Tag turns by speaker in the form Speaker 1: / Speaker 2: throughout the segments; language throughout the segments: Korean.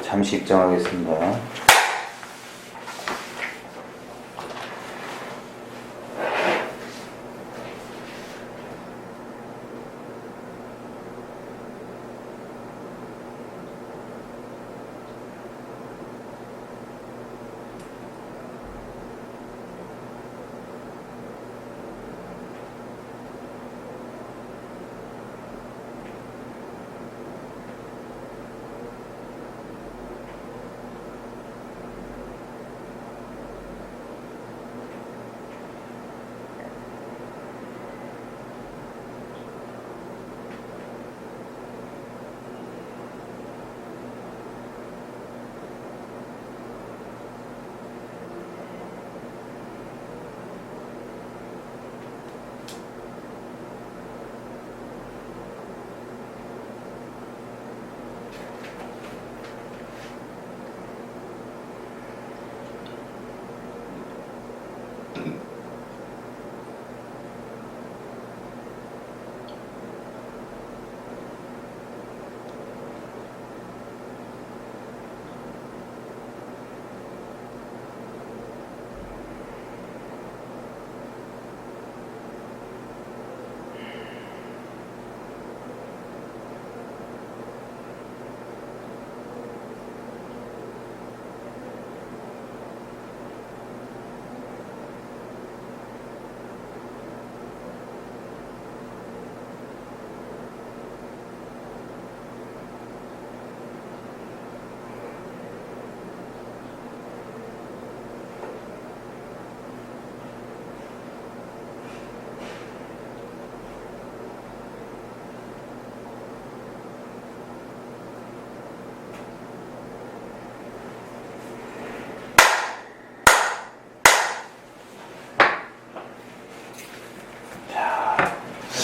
Speaker 1: 잠시 입장하겠습니다.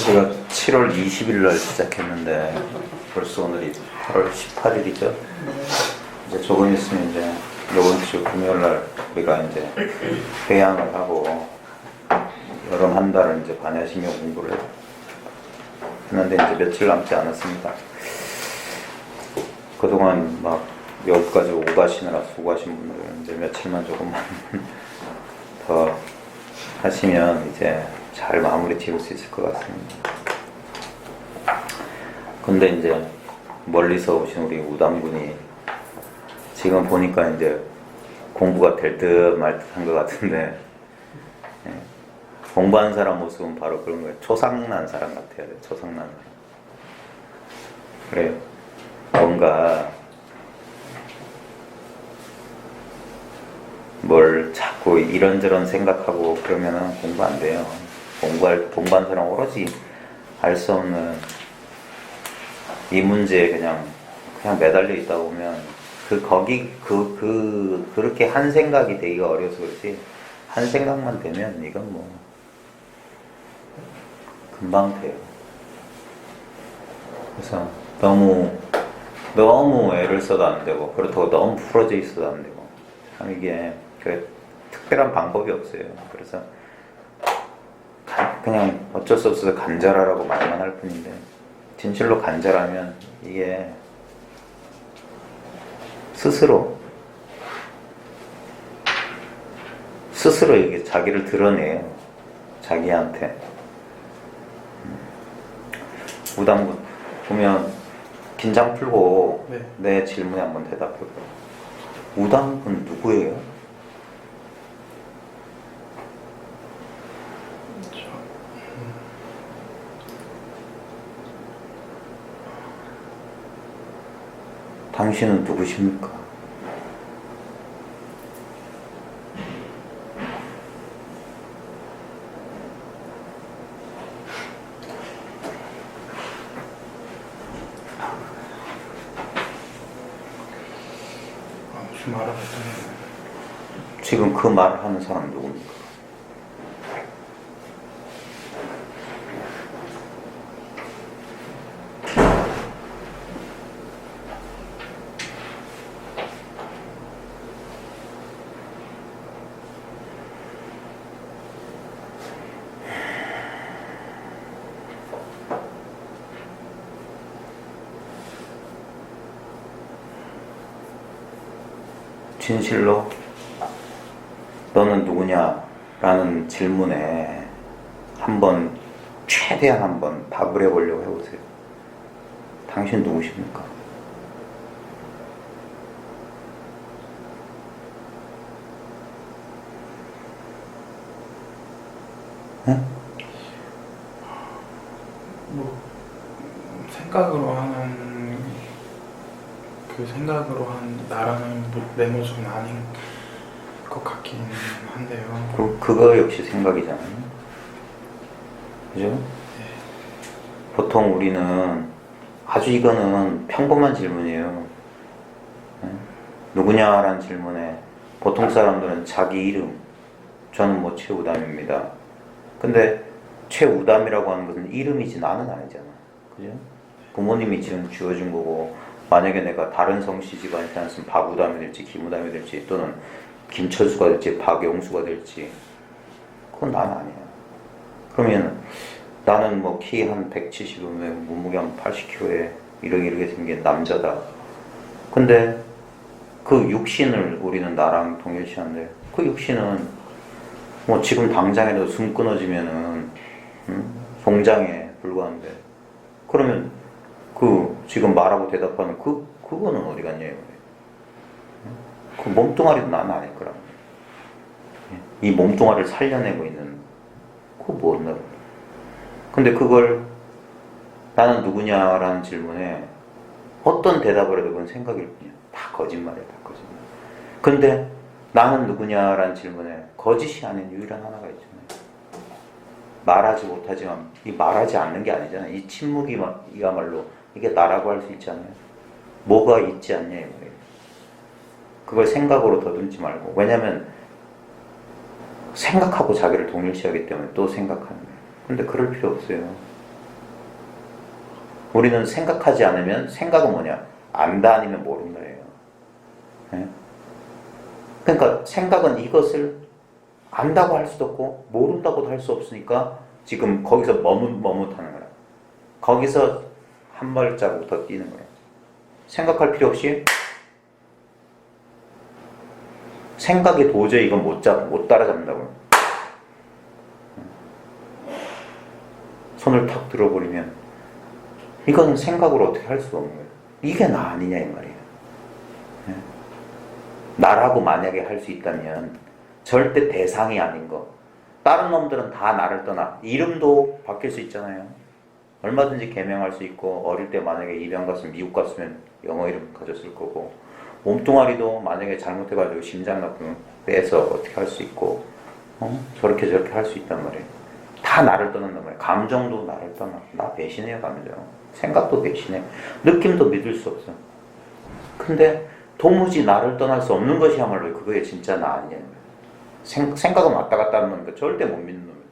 Speaker 1: 제가 7월 20일 날 시작했는데 벌써 오늘이 8월 18일이죠. 이제 조금 있으면 이제 이번 주 금요일 날 우리가 이제 회양을 하고 여름 한 달을 이제 반야신경 공부를 했는데 이제 며칠 남지 않았습니다. 그동안 막 여기까지 오가시느라 수고하신 분들 이제 며칠만 조금만 더 하시면 이제 잘 마무리 지을 수 있을 것 같습니다. 근데 이제 멀리서 오신 우리 우담군이 지금 보니까 이제 공부가 될 듯 말 듯한 것 같은데, 예, 공부하는 사람 모습은 바로 그런 거예요. 초상난 사람 같아야 돼요. 초상난 사람. 그래요. 뭔가 뭘 자꾸 이런저런 생각하고 그러면은 공부 안 돼요. 공부한 사람 오로지 알 수 없는 이 문제에 그냥 매달려 있다 보면 그렇게 한 생각이 되기가 어려서 그렇지, 한 생각만 되면 이건 뭐 금방 돼요. 그래서 너무 애를 써도 안 되고, 그렇다고 너무 풀어져 있어도 안 되고, 참 이게 특별한 방법이 없어요. 그래서 그냥 어쩔 수 없어서 간절하라고 말만 할 뿐인데, 진실로 간절하면 이게 스스로 이게 자기를 드러내요. 자기한테. 우담군 보면 긴장 풀고
Speaker 2: 네.
Speaker 1: 내 질문에 한번 대답해봐요. 우담군 누구예요? 당신은 누구십니까?
Speaker 2: 무슨 말을 했더니
Speaker 1: 지금 그 말을 하는 사람 누굽니까? 진실로 너는 누구냐? 라는 질문에 최대한 한번 답을 해보려고 해보세요. 당신 누구십니까? 네?
Speaker 2: 생각으로 하는 생각으로 한 나라는 내 모습은 아닌 것 같긴 한데요.
Speaker 1: 그거 역시 생각이잖아요. 그죠?
Speaker 2: 네.
Speaker 1: 보통 우리는 이거는 평범한 질문이에요. 네? 누구냐라는 질문에 보통 사람들은 자기 이름, 저는 뭐 최우담입니다. 근데 최우담이라고 하는 것은 이름이지 나는 아니잖아. 그죠? 부모님이 지금 지어준 거고, 만약에 내가 다른 성씨 집안에 태어났으면 박우담이 될지 김우담이 될지 또는 김철수가 될지 박영수가 될지 그건 난 아니야. 그러면 나는 뭐 키 한 170에 몸무게 한 80kg에 이렇게 생긴 남자다. 근데 그 육신을 우리는 나랑 동일시한데 그 육신은 뭐 지금 당장이라도 숨 끊어지면은 송장에 불과한데 그러면 지금 말하고 대답하는 그거는 어디 갔냐 이거예요. 그 몸뚱아리도 나는 아닐 거라. 이 몸뚱아리를 살려내고 있는 그거 뭐였나. 근데 그걸 나는 누구냐라는 질문에 어떤 대답을 해도 그건 생각일 뿐이야. 다 거짓말이야, 다 거짓말. 근데 나는 누구냐라는 질문에 거짓이 아닌 유일한 하나가 있잖아요. 말하지 못하지만 이 말하지 않는 게 아니잖아요. 이 침묵이야말로 이게 나라고 할 수 있잖아요. 뭐가 있지 않냐 이거예요. 그걸 생각으로 더듬지 말고. 왜냐면 생각하고 자기를 동일시하기 때문에 또 생각하는 거예요. 근데 그럴 필요 없어요. 우리는 생각하지 않으면 생각은 뭐냐? 안다 아니면 모른다예요. 네? 그러니까 생각은 이것을 안다고 할 수도 없고 모른다고도 할 수 없으니까 지금 거기서 머뭇하는 거야. 거기서 한 발자국 더 뛰는 거예요. 생각할 필요 없이 생각이 도저히 이건 못 따라잡는다고요. 손을 탁 들어버리면 이건 생각으로 어떻게 할 수 없는 거예요. 이게 나 아니냐 이 말이에요. 나라고 만약에 할 수 있다면 절대 대상이 아닌 거. 다른 놈들은 다 나를 떠나. 이름도 바뀔 수 있잖아요. 얼마든지 개명할 수 있고 어릴 때 만약에 입양 갔으면 미국 갔으면 영어 이름 가졌을 거고 몸뚱아리도 만약에 잘못해가지고 심장 나쁘면 빼서 어떻게 할 수 있고 저렇게 할 수 있단 말이에요. 다 나를 떠난단 말이에요. 감정도 나를 떠나. 나 배신해요 감정. 생각도 배신해. 느낌도 믿을 수 없어. 근데 도무지 나를 떠날 수 없는 것이야말로 그거에 진짜 나 아니냐. 생각은 왔다 갔다 하는 거니까 절대 못 믿는 놈이에요.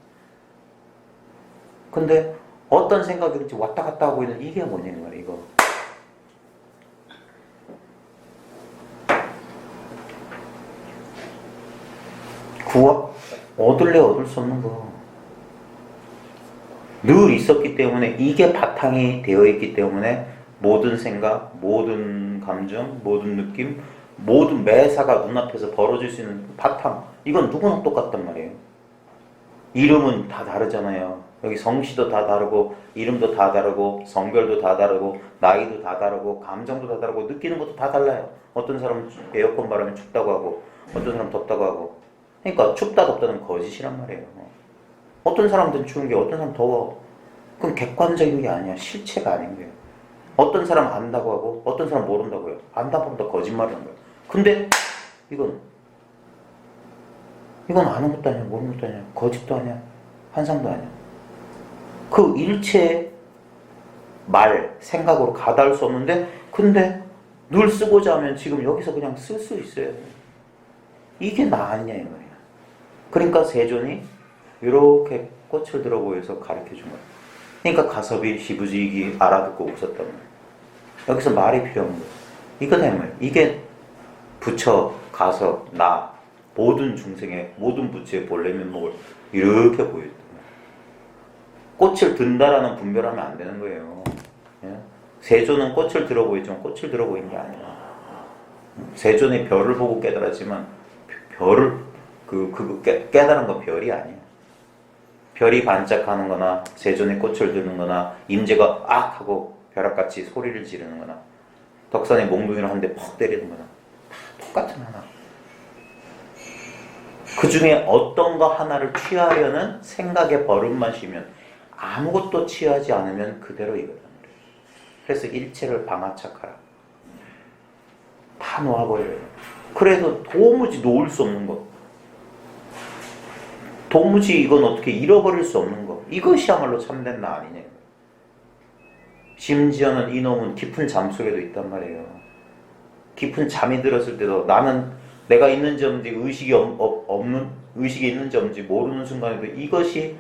Speaker 1: 근데 어떤 생각이든지 왔다 갔다 하고 있는 이게 뭐냐는 말이에요. 이거. 얻을 수 없는 거. 늘 있었기 때문에 이게 바탕이 되어 있기 때문에 모든 생각, 모든 감정, 모든 느낌, 모든 매사가 눈앞에서 벌어질 수 있는 바탕. 이건 누구나 똑같단 말이에요. 이름은 다 다르잖아요. 여기 성씨도 다 다르고 이름도 다 다르고 성별도 다 다르고 나이도 다 다르고 감정도 다 다르고 느끼는 것도 다 달라요. 어떤 사람은 에어컨 바람에 춥다고 하고 어떤 사람은 덥다고 하고. 그러니까 춥다 덥다는 거짓이란 말이에요. 어떤 사람들은 추운 게 어떤 사람은 더워. 그건 객관적인 게 아니야. 실체가 아닌 거예요. 어떤 사람은 안다고 하고 어떤 사람은 모른다고 해요. 안다 모른다 거짓말을 하는 거예요. 근데 이건 아는 것도 아니야. 모르는 것도 아니야. 거짓도 아니야. 환상도 아니야. 그 일체의 생각으로 가다할 수 없는데 근데 늘 쓰고자 하면 지금 여기서 그냥 쓸 수 있어요. 이게 나 아니냐 이 말이야. 그러니까 세존이 이렇게 꽃을 들어 보여서 가르쳐 준 거야. 그러니까 가섭이 시부지익이 알아듣고 웃었단 말이야. 여기서 말이 필요 없는 거야. 이거다 이 말이야. 이게 부처, 가섭, 나 모든 중생의 모든 부처의 본래 면목을 이렇게 보여줬단 말이야. 꽃을 든다라는 분별하면 안 되는 거예요. 예? 세존은 꽃을 들어 보이지만 꽃을 들어 보이는 게 아니야. 세존이 별을 보고 깨달았지만 별을 깨달은 건 별이 아니에요. 별이 반짝하는 거나 세존의 꽃을 드는 거나 임재가 악 하고 벼락같이 소리를 지르는 거나 덕산이 몽둥이를 한 대 퍽 때리는 거나 똑같은 하나. 그 중에 어떤 거 하나를 취하려는 생각의 버릇만 쉬면 아무것도 취하지 않으면 그대로 이거란 말이에요. 그래서 일체를 방아착하라. 다 놓아버려요. 그래도 도무지 놓을 수 없는 거. 도무지 이건 어떻게 잃어버릴 수 없는 거. 이것이야말로 참된 나 아니냐. 심지어는 이놈은 깊은 잠 속에도 있단 말이에요. 깊은 잠이 들었을 때도 나는 내가 있는지 없는지 의식이 있는지 없는지 모르는 순간에도 이것이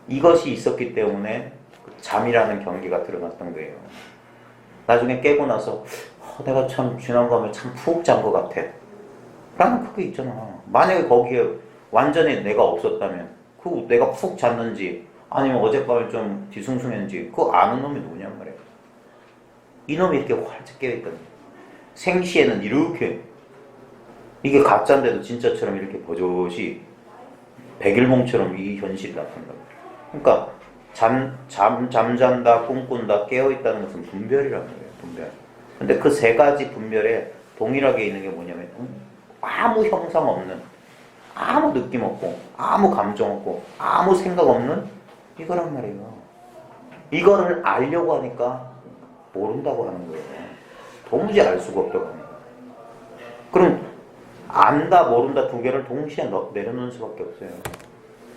Speaker 1: 있었기 때문에 잠이라는 경계가 드러났던 거예요. 나중에 깨고 나서 내가 참 지난밤에 참 푹 잔 것 같아 라는 그게 있잖아. 만약에 거기에 완전히 내가 없었다면 그 내가 푹 잤는지 아니면 어젯밤에 좀 뒤숭숭했는지 그거 아는 놈이 누구냔 말이야. 이놈이 이렇게 활짝 깨어있거든. 생시에는 이렇게 이게 가짜인데도 진짜처럼 이렇게 버젓이 백일몽처럼 이 현실이 나타난다. 그러니까 잠잔다 꿈꾼다 깨어있다는 것은 분별이란 말이에요. 분별. 근데 그 세 가지 분별에 동일하게 있는 게 뭐냐면 아무 형상 없는, 아무 느낌 없고 아무 감정 없고 아무 생각 없는 이거란 말이에요. 이거를 알려고 하니까 모른다고 하는 거예요. 도무지 알 수가 없다고 하는 거예요. 그럼 안다 모른다 두 개를 동시에 내려놓는 수밖에 없어요.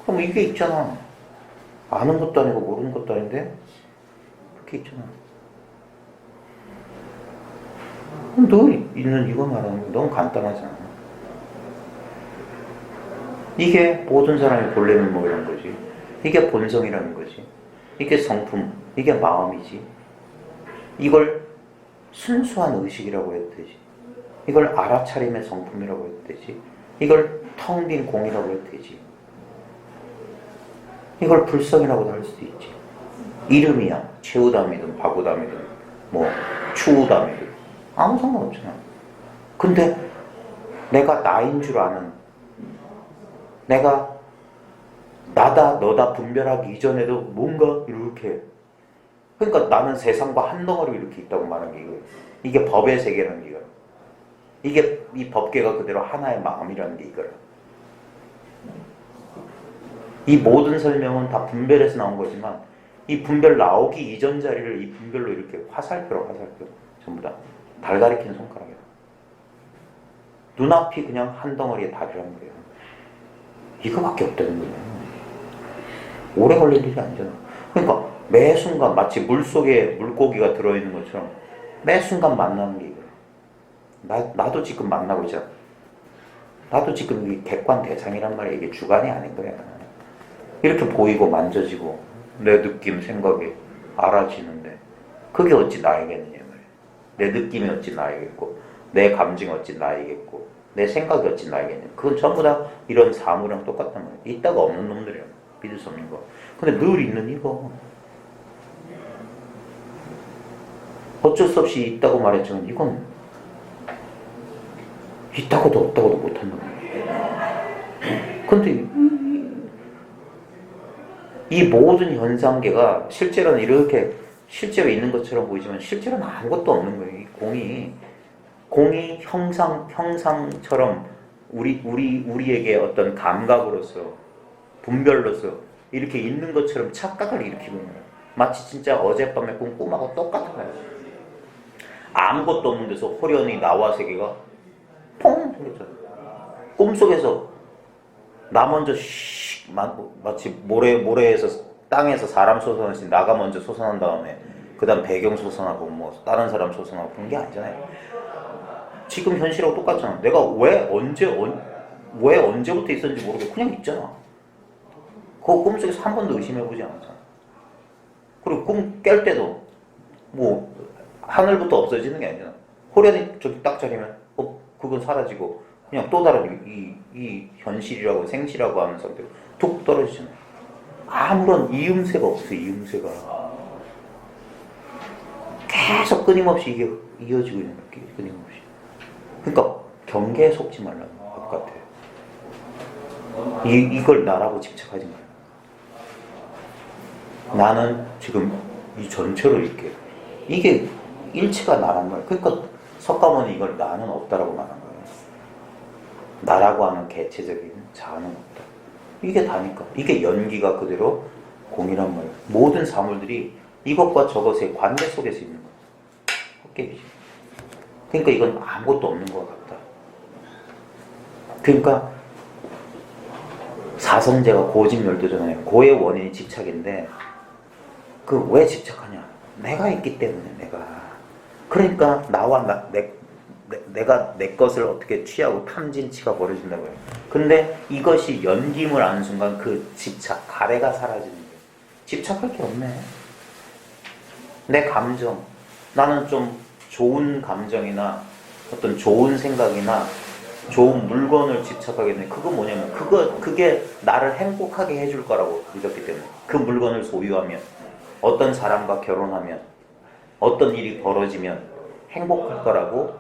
Speaker 1: 그럼 이게 있잖아. 아는 것도 아니고 모르는 것도 아닌데 그렇게 있잖아. 너 있는 이거 말하는 거 너무 간단하잖아. 이게 모든 사람이 본래 면목이라는 거지. 이게 본성이라는 거지. 이게 성품, 이게 마음이지. 이걸 순수한 의식이라고 해도 되지. 이걸 알아차림의 성품이라고 해도 되지. 이걸 텅 빈 공이라고 해도 되지. 이걸 불성이라고도 할 수도 있지. 이름이야. 최우담이든 박우담이든 뭐 추우담이든 아무 상관없잖아. 근데 내가 나인 줄 아는, 내가 나다 너다 분별하기 이전에도 뭔가 이렇게, 그러니까 나는 세상과 한 덩어리 이렇게 있다고 말하는 게 이거예요. 이게 법의 세계라는 게 이거야. 이게 이 법계가 그대로 하나의 마음이라는 게 이거야. 이 모든 설명은 다 분별에서 나온 거지만 이 분별 나오기 이전 자리를 이 분별로 이렇게 화살표로 전부 다 달 가리키는 손가락이야. 눈앞이 그냥 한 덩어리의 달이란 말이야. 이거밖에 없다는 거야. 오래 걸릴 일이 아니잖아. 그러니까 매 순간 마치 물속에 물고기가 들어있는 것처럼 매 순간 만나는 게 이거야. 나도 지금 만나고 있잖아. 나도 지금 이 객관 대상이란 말이야. 이게 주관이 아닌 거야. 이렇게 보이고 만져지고 내 느낌, 생각이 알아지는데 그게 어찌 나에게느냐 말이야. 내 느낌이 어찌 나에겠고 내 감정이 어찌 나에겠고 내 생각이 어찌 나에겠냐. 그건 전부 다 이런 사물이랑 똑같단 말이야. 있다가 없는 놈들이야. 믿을 수 없는 거. 근데 늘 있는 이거. 어쩔 수 없이 있다고 말했지만 이건 있다고도 없다고도 못한단 말이야. 근데 이 모든 현상계가 실제로는 이렇게 실제로 있는 것처럼 보이지만 실제로는 아무것도 없는 거예요. 이 공이 형상처럼 우리에게 어떤 감각으로서 분별로서 이렇게 있는 것처럼 착각을 일으키는 거예요. 마치 진짜 어젯밤에 꾼 꿈하고 똑같은 거예요. 아무것도 없는 데서 호련히 나와 세계가 퐁 생겼잖아요. 꿈속에서 나 먼저 마치 모래에서 땅에서 사람 솟아나듯이 나가 먼저 솟아난 다음에 그 다음 배경 솟아나고 뭐 다른 사람 솟아나고 그런 게 아니잖아요. 지금 현실하고 똑같잖아. 내가 왜 언제부터 있었는지 모르겠고 그냥 있잖아. 그거 꿈속에서 한 번도 의심해보지 않았잖아. 그리고 꿈 깰 때도 뭐 하늘부터 없어지는 게 아니잖아. 호련히 저기 딱 차리면 그건 사라지고 그냥 또 다른 이 현실이라고 생시라고 하는 상태로 툭 떨어지잖아요. 아무런 이음새가 없어요. 이음새가 계속 끊임없이 이게 이어지고 있는 거예요. 끊임없이. 그러니까 경계에 속지 말라는 것 같아요. 이걸 나라고 집착하지 말라. 나는 지금 이 전체로 이게 일체가 나란 말이에요. 그러니까 석가모니 이걸 나는 없다라고 말한 거예요. 나라고 하는 개체적인 자아는 없다. 이게 다니까. 이게 연기가 그대로 공이란 말이에요. 모든 사물들이 이것과 저것의 관계 속에서 있는 거예요. 헛개비지. 그러니까 이건 아무것도 없는 것 같다. 그러니까 사성제가 고집열도잖아요. 고의 원인이 집착인데 그 왜 집착하냐? 내가 있기 때문에 내가. 그러니까 나와 내가 내 것을 어떻게 취하고 탐진치가 벌어진다고요. 근데 이것이 연김을 아는 순간 그 집착, 가래가 사라지는 거예요. 집착할 게 없네. 내 감정, 나는 좀 좋은 감정이나 어떤 좋은 생각이나 좋은 물건을 집착하겠네. 그건 뭐냐면 그게 나를 행복하게 해줄 거라고 믿었기 때문에. 그 물건을 소유하면, 어떤 사람과 결혼하면, 어떤 일이 벌어지면 행복할 거라고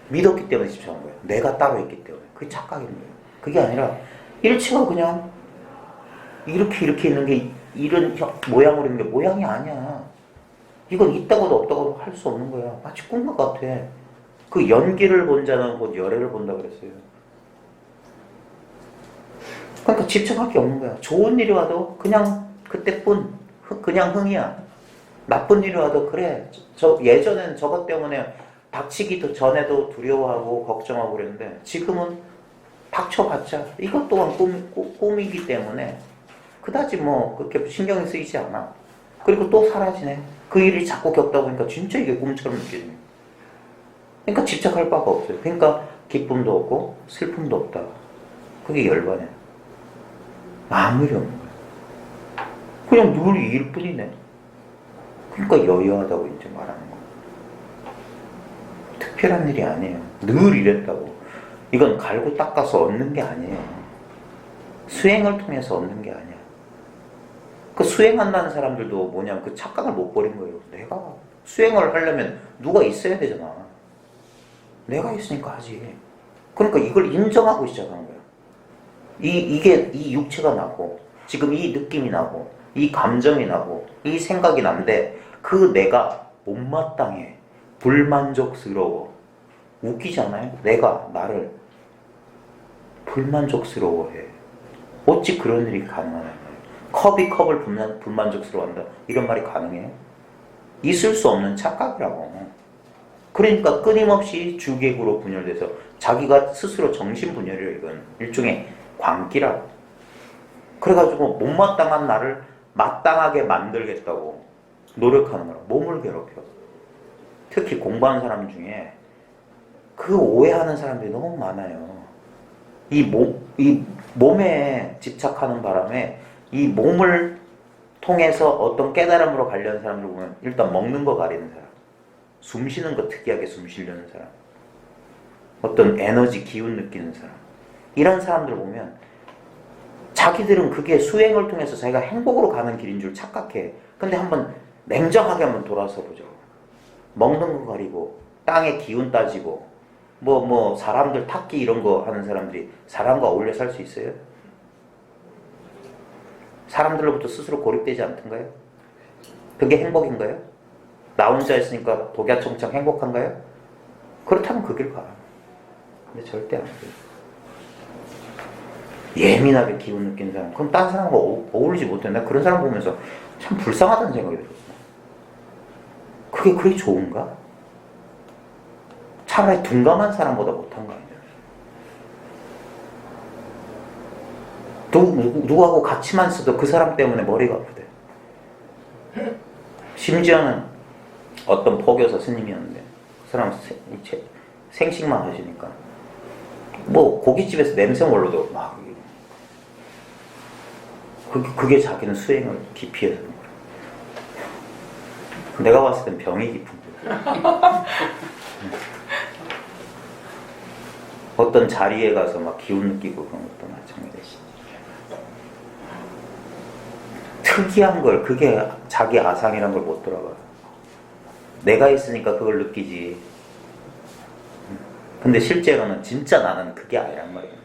Speaker 1: 믿었기 때문에 집착한 거예요. 내가 따로 있기 때문에. 그게 착각인 거예요. 그게 아니라 일체가 그냥 이렇게 있는 게 이런 모양으로 있는 게 모양이 아니야. 이건 있다고도 없다고도 할 수 없는 거야. 마치 꿈과 같아. 그 연기를 본 자는 곧 열애를 본다 그랬어요. 그러니까 집착할 게 없는 거야. 좋은 일이 와도 그냥 그때뿐, 그냥 흥이야. 나쁜 일이 와도 그래. 예전엔 저것 때문에 닥치기 전에도 두려워하고 걱정하고 그랬는데 지금은 닥쳐봤자 이것 또한 꿈이기 때문에 그다지 뭐 그렇게 신경이 쓰이지 않아. 그리고 또 사라지네. 그 일이 자꾸 겪다 보니까 진짜 이게 꿈처럼 느껴지네. 그러니까 집착할 바가 없어요. 그러니까 기쁨도 없고 슬픔도 없다. 그게 열반이야. 아무 일이 없는 거야. 그냥 늘 이 일뿐이네. 그러니까 여여하다고 이제 말하는 거야. 특별한 일이 아니에요. 늘 이랬다고. 이건 갈고 닦아서 얻는 게 아니에요. 수행을 통해서 얻는 게 아니야. 그 수행한다는 사람들도 뭐냐면 그 착각을 못 버린 거예요. 내가 수행을 하려면 누가 있어야 되잖아. 내가 있으니까 하지. 그러니까 이걸 인정하고 시작하는 거야. 이 육체가 나고, 지금 이 느낌이 나고, 이 감정이 나고, 이 생각이 난데, 그 내가 못마땅해. 불만족스러워. 웃기지 않아요? 내가 나를 불만족스러워해. 어찌 그런 일이 가능하냐. 컵이 컵을 불만족스러워한다. 이런 말이 가능해요? 있을 수 없는 착각이라고. 그러니까 끊임없이 주객으로 분열돼서 자기가 스스로 정신분열이에요. 이건 일종의 광기라고. 그래가지고 못마땅한 나를 마땅하게 만들겠다고 노력하는 거라. 몸을 괴롭혀. 특히 공부하는 사람 중에 그 오해하는 사람들이 너무 많아요. 이 몸에 집착하는 바람에 이 몸을 통해서 어떤 깨달음으로 가려는 사람들 보면 일단 먹는 거 가리는 사람, 숨 쉬는 거 특이하게 숨 쉬려는 사람, 어떤 에너지 기운 느끼는 사람, 이런 사람들 보면 자기들은 그게 수행을 통해서 자기가 행복으로 가는 길인 줄 착각해. 근데 한번 냉정하게 한번 돌아서 보죠. 먹는 거 가리고 땅의 기운 따지고 뭐 사람들 탁기 이런 거 하는 사람들이 사람과 어울려 살 수 있어요? 사람들로부터 스스로 고립되지 않던가요? 그게 행복인가요? 나 혼자 있으니까 독야청청 행복한가요? 그렇다면 그 길 가. 근데 절대 안 돼요. 예민하게 기운 느끼는 사람, 그럼 다른 사람과 어울리지 못해. 나 그런 사람 보면서 참 불쌍하다는 생각이 들었어. 그게 좋은가? 차라리 둔감한 사람보다 못한 거 아니야. 누구하고 같이만 있어도 그 사람 때문에 머리가 아프대. 심지어는 어떤 포교사 스님이었는데 그 사람 생식만 하시니까 뭐 고깃집에서 냄새 몰라도 막 그게 자기는 수행을 기피해서 그런 거야. 내가 봤을 땐 병이 깊은 거야. 어떤 자리에 가서 막 기운 느끼고 그런 것도 마찬가지지. 특이한 걸, 그게 자기 아상이란 걸 못 들어가. 내가 있으니까 그걸 느끼지. 근데 실제로는 진짜 나는 그게 아니란 말이에요.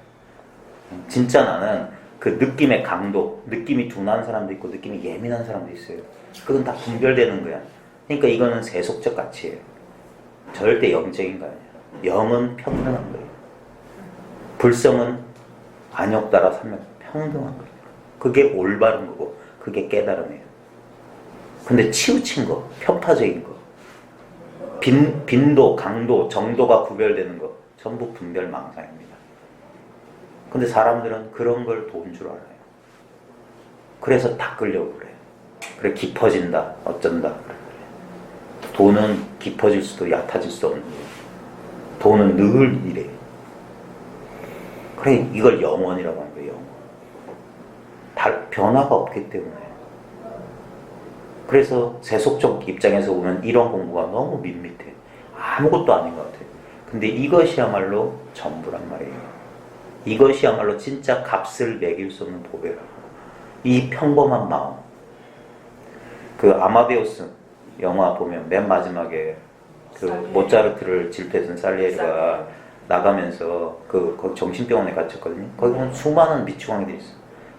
Speaker 1: 진짜 나는 그 느낌의 강도, 느낌이 둔한 사람도 있고 느낌이 예민한 사람도 있어요. 그건 다 분별되는 거야. 그러니까 이거는 세속적 가치예요. 절대 영적인 거 아니야. 영은 평등한 거예요. 불성은 안욕 따라 살면 평등한 거예요. 그게 올바른 거고 그게 깨달음이에요. 근데 치우친 거, 편파적인 거, 빈도, 강도, 정도가 구별되는 거 전부 분별망상입니다. 근데 사람들은 그런 걸 도운 줄 알아요. 그래서 다 끌려고 그래요. 그래 깊어진다, 어쩐다. 돈은 깊어질 수도 얕아질 수도 없는 거예요. 돈은 늘 이래요. 그래 이걸 영원이라고 하는 거예요. 영원. 변화가 없기 때문에. 그래서 세속적 입장에서 보면 이런 공부가 너무 밋밋해. 아무것도 아닌 것 같아요. 근데 이것이야말로 전부란 말이에요. 이것이야말로 진짜 값을 매길 수 없는 보배라고. 이 평범한 마음. 그 아마데우스 영화 보면 맨 마지막에 그 모차르트를 질투했던 살리에리가 나가면서 거기 정신병원에 갇혔거든요. 거기 보면 수많은 미치광이들이 있어.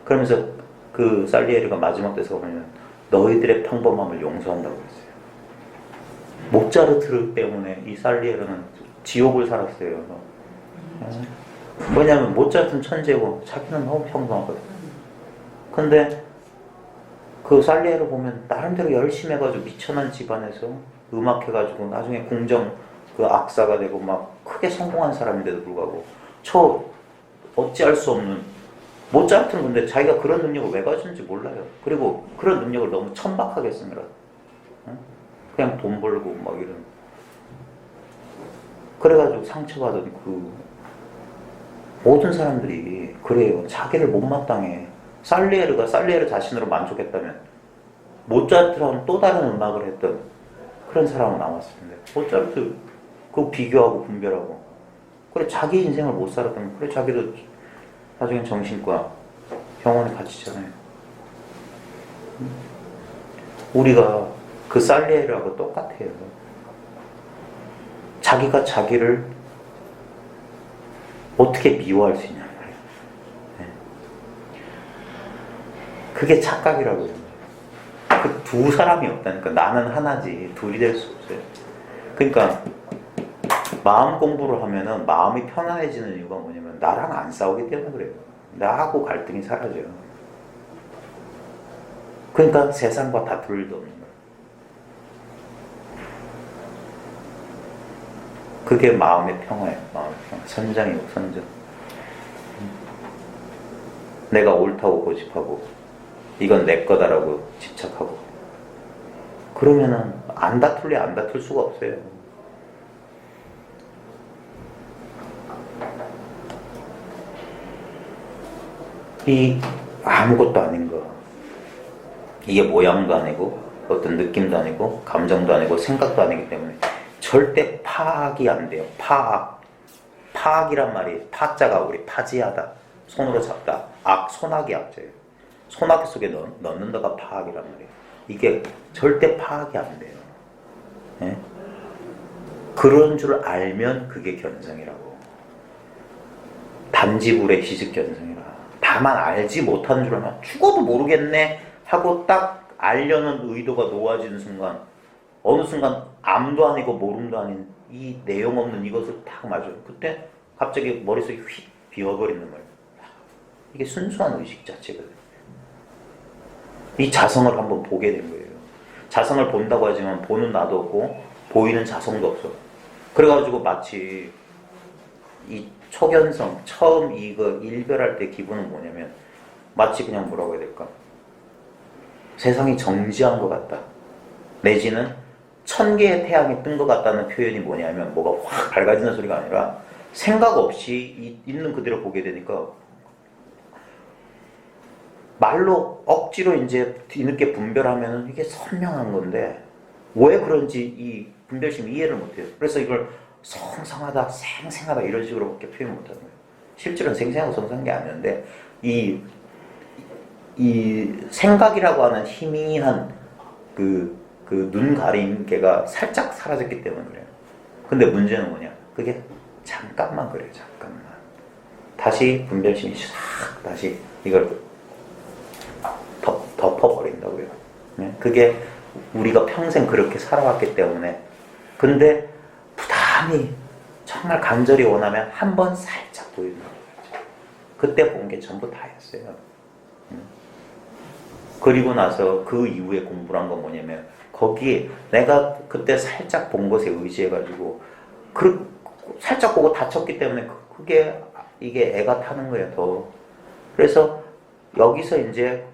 Speaker 1: 그러면서 그 살리에리가 마지막 때서 보면 너희들의 평범함을 용서한다고 했어요. 모차르트 때문에 이 살리에리는 지옥을 살았어요. 왜냐면 모차르트는 천재고 자기는 너무 평범하거든. 근데 그 살리에를 보면 나름대로 열심히 해가지고 미천한 집안에서 음악해가지고 나중에 궁정 그 악사가 되고 막 크게 성공한 사람인데도 불구하고 저 어찌할 수 없는 모차르트는 근데 자기가 그런 능력을 왜 가졌는지 몰라요. 그리고 그런 능력을 너무 천박하게 쓰느라 그냥 돈 벌고 막 이런 그래가지고 상처받은 그 모든 사람들이 그래요. 자기를 못마땅해. 살리에르가 살리에르 자신으로 만족했다면 모차르트랑 또 다른 음악을 했던 그런 사람은 나왔을 텐데 모차르트 그거 비교하고 분별하고 그래 자기 인생을 못 살았다면 그래 자기도 나중에 정신과 병원에 갇히잖아요. 우리가 그 살리에르하고 똑같아요. 자기가 자기를 어떻게 미워할 수 있냐. 그게 착각이라고요. 그 두 사람이 없다니까. 나는 하나지 둘이 될 수 없어요. 그러니까 마음 공부를 하면은 마음이 편안해지는 이유가 뭐냐면 나랑 안 싸우기 때문에 그래요. 나하고 갈등이 사라져요. 그러니까 세상과 다툴 일도 없는 거예요. 그게 마음의 평화예요. 마음의 평화. 선장이고 선장. 내가 옳다고 고집하고 이건 내 거다라고 집착하고 그러면은 안 다툴래 안 다툴 수가 없어요. 이 아무것도 아닌 거 이게 모양도 아니고 어떤 느낌도 아니고 감정도 아니고 생각도 아니기 때문에 절대 파악이 안 돼요. 파악이란 말이 파자가 우리 파지하다 손으로 잡다 손아귀 악재예요. 손아귀 속에 넣는다가 파악이란 말이에요. 이게 절대 파악이 안 돼요. 네? 그런 줄 알면 그게 견성이라고. 단지불의 희직견성이라. 다만 알지 못하는 줄 알면 죽어도 모르겠네 하고 딱 알려는 의도가 놓아지는 순간 어느 순간 암도 아니고 모름도 아닌 이 내용 없는 이것을 딱 맞아요. 그때 갑자기 머릿속이 휙 비워버리는 거예요. 이게 순수한 의식 자체거든요. 이 자성을 한번 보게 된 거예요. 자성을 본다고 하지만 보는 나도 없고 보이는 자성도 없어. 그래가지고 마치 이 초견성 처음 이거 일별할 때 기분은 뭐냐면 마치 그냥 뭐라고 해야 될까? 세상이 정지한 것 같다. 내지는 1000개의 태양이 뜬 것 같다는 표현이 뭐냐면 뭐가 확 밝아지는 소리가 아니라 생각 없이 있는 그대로 보게 되니까 말로 억지로 이제 뒤늦게 분별하면 이게 선명한 건데 왜 그런지 이 분별심이 이해를 못해요. 그래서 이걸 성성하다, 생생하다 이런 식으로밖에 표현 못하는 거예요. 실제로는 생생하고 성성한 게 아니었는데 이 생각이라고 하는 희미한 그 눈 가림 개가 살짝 사라졌기 때문에 그래요. 근데 문제는 뭐냐? 그게 잠깐만 그래요. 잠깐만. 다시 분별심이 싹 다시 이걸 덮어버린다고요. 그게 우리가 평생 그렇게 살아왔기 때문에. 근데 부단히 정말 간절히 원하면 한 번 살짝 보인다고. 그때 본 게 전부 다였어요. 그리고 나서 그 이후에 공부를 한 건 뭐냐면 거기에 내가 그때 살짝 본 것에 의지해가지고 살짝 보고 다쳤기 때문에 그게 이게 애가 타는 거예요. 더. 그래서 여기서 이제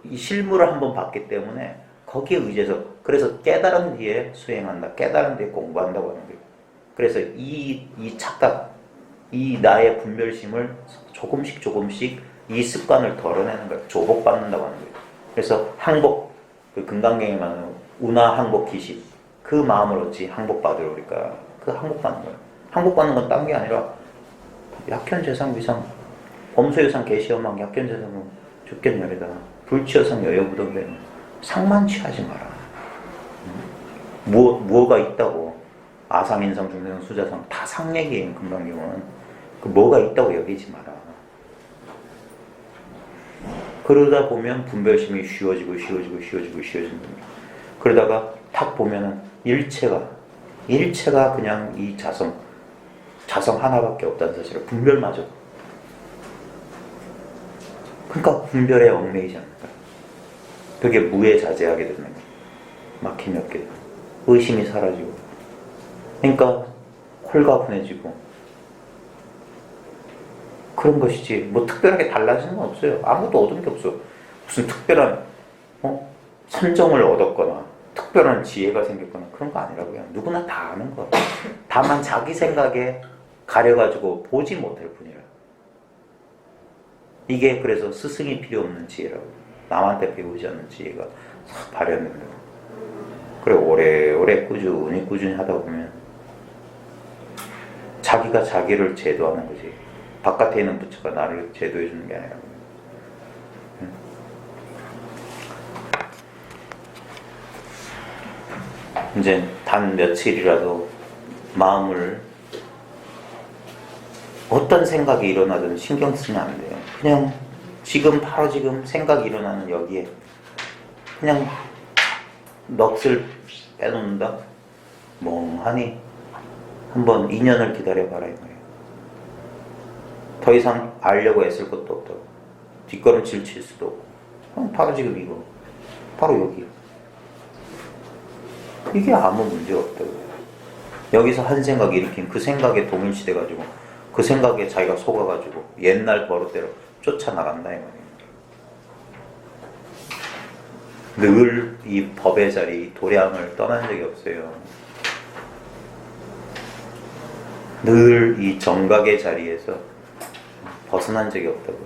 Speaker 1: 이 실물을 한번 봤기 때문에 거기에 의지해서 그래서 깨달은 뒤에 수행한다. 깨달은 뒤에 공부한다고 하는 거예요. 그래서 이 착각, 이 나의 분별심을 조금씩 이 습관을 덜어내는 거예요. 조복받는다고 하는 거예요. 그래서 항복, 그 금강경에 말하는 운하 항복 기식, 그 마음을 어찌 항복받으러 우리가 그 항복받는 거예요. 항복받는 건 딴 게 아니라 약현재상 위상, 범소유상 계시엄망 약현재상은 죽겠냐리다. 불치여상 여여부동되는 상만 취하지 마라. 무엇가 있다고 아상인상 중생 수자상 다 상 얘기예요. 금강경은 그 뭐가 있다고 여기지 마라. 그러다 보면 분별심이 쉬워지고 그러다가 탁 보면은 일체가 그냥 이 자성 하나밖에 없다는 사실을 분별마저. 그러니까 분별에 얽매이지 않을까. 그게 무에 자제하게 되는 거예요. 막힘이 없게 되고 의심이 사라지고. 그러니까 홀가분해지고 그런 것이지 뭐 특별하게 달라지는 건 없어요. 아무도 얻은 게 없어. 무슨 특별한 선정을 얻었거나 특별한 지혜가 생겼거나 그런 거 아니라고요. 누구나 다 아는 거. 다만 자기 생각에 가려가지고 보지 못할 뿐이라. 이게 그래서 스승이 필요 없는 지혜라고. 남한테 배우지 않는 지혜가 발현된다. 그래 오래오래 꾸준히 하다 보면 자기가 자기를 제도하는 거지. 바깥에 있는 부처가 나를 제도해 주는 게 아니라. 이제 단 며칠이라도 마음을 어떤 생각이 일어나든 신경 쓰면 안 돼요. 그냥 바로 지금 생각이 일어나는 여기에 그냥 넋을 빼놓는다. 멍하니 한번 인연을 기다려봐라 이 말이에요. 더 이상 알려고 애쓸 것도 없다고. 뒷걸음질 칠 수도 없고. 그냥 바로 지금 이거. 바로 여기. 이게 아무 문제 없다고. 여기서 한 생각이 일으킨 그 생각에 동일시 돼가지고 그 생각에 자기가 속아가지고 옛날 버릇대로 쫓아나간다 이 말이에요. 늘 이 법의 자리, 도량을 떠난 적이 없어요. 늘 이 정각의 자리에서 벗어난 적이 없다고.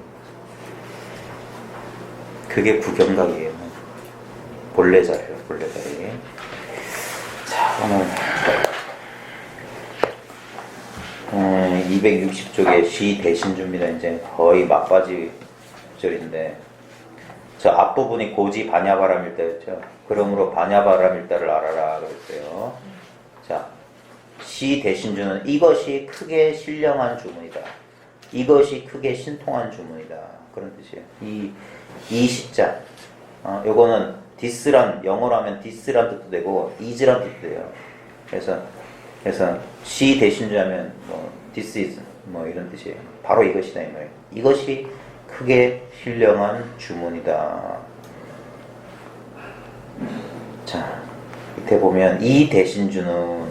Speaker 1: 그게 구경각이에요. 본래 자리예요, 본래 자리. 자, 오늘 260쪽에 시 대신주입니다. 이제 거의 막바지 절인데 저 앞부분이 고지 반야바람일다였죠. 그러므로 반야바람일다를 알아라 그랬어요. 자, 시 대신주는 이것이 크게 신령한 주문이다. 이것이 크게 신통한 주문이다. 그런 뜻이에요. 이 시자. 요거는 디스란, 영어로 하면 디스란 뜻도 되고 이즈란 뜻도 돼요. 그래서 시 대신주 하면 뭐 this is 뭐 이런 뜻이에요. 바로 이것이다 이 말이에요. 이것이 크게 신령한 주문이다. 자, 밑에 보면 이 대신주는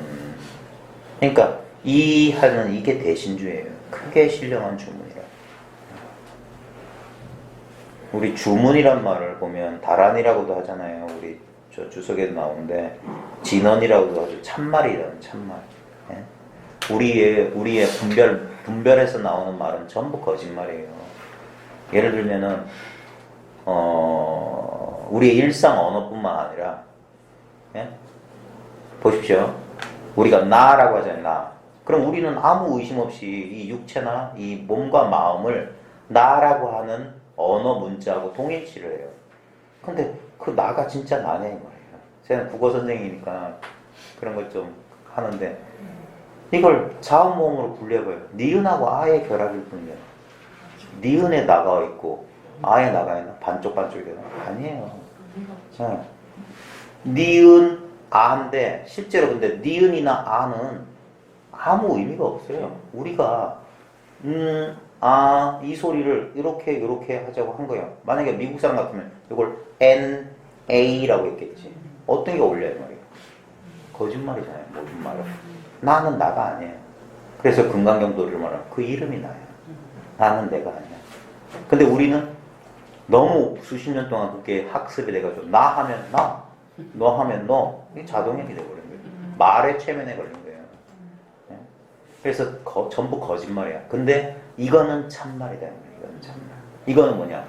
Speaker 1: 그러니까 이 하는 이게 대신주예요. 크게 신령한 주문이라. 우리 주문이란 말을 보면 다란이라고도 하잖아요. 우리 저 주석에도 나오는데 진언이라고도 하죠. 참말이라는 참말. 예? 우리의 분별에서 나오는 말은 전부 거짓말이에요. 예를 들면은 우리의 일상 언어뿐만 아니라 예? 보십시오. 우리가 나라고 하잖아요. 나. 그럼 우리는 아무 의심 없이 이 육체나 이 몸과 마음을 나라고 하는 언어 문자하고 동일치를 해요. 근데 그 나가 진짜 나냐 이 말이에요. 제가 국어 선생이니까 그런 걸 좀 하는데 이걸 자음모음으로 분리해봐요. 니은하고 아의 결합일 뿐이에요. 니은에 나가 있고 아에 나가 있나? 반쪽반쪽이 되나? 아니에요. 네. 니은, 아인데 실제로 근데 니은이나 아는 아무 의미가 없어요. 우리가 아, 이 소리를 이렇게 하자고 한 거예요. 만약에 미국 사람 같으면 이걸 N, A라고 했겠지. 어떤 게 어울려요, 말이에요? 거짓말이잖아요, 모든 말은. 나는 나가 아니에요. 그래서 금강경도를 말하면 그 이름이 나예요. 나는 내가 아니야. 근데 우리는 너무 수십 년 동안 그게 학습이 돼가지고 나 하면 나, 너 하면 너, 이게 자동형이 돼버린 거예요. 말의 최면에 걸린 거예요. 네? 그래서 전부 거짓말이야. 근데 이거는 참말이다. 이거는 참말. 이거는 뭐냐?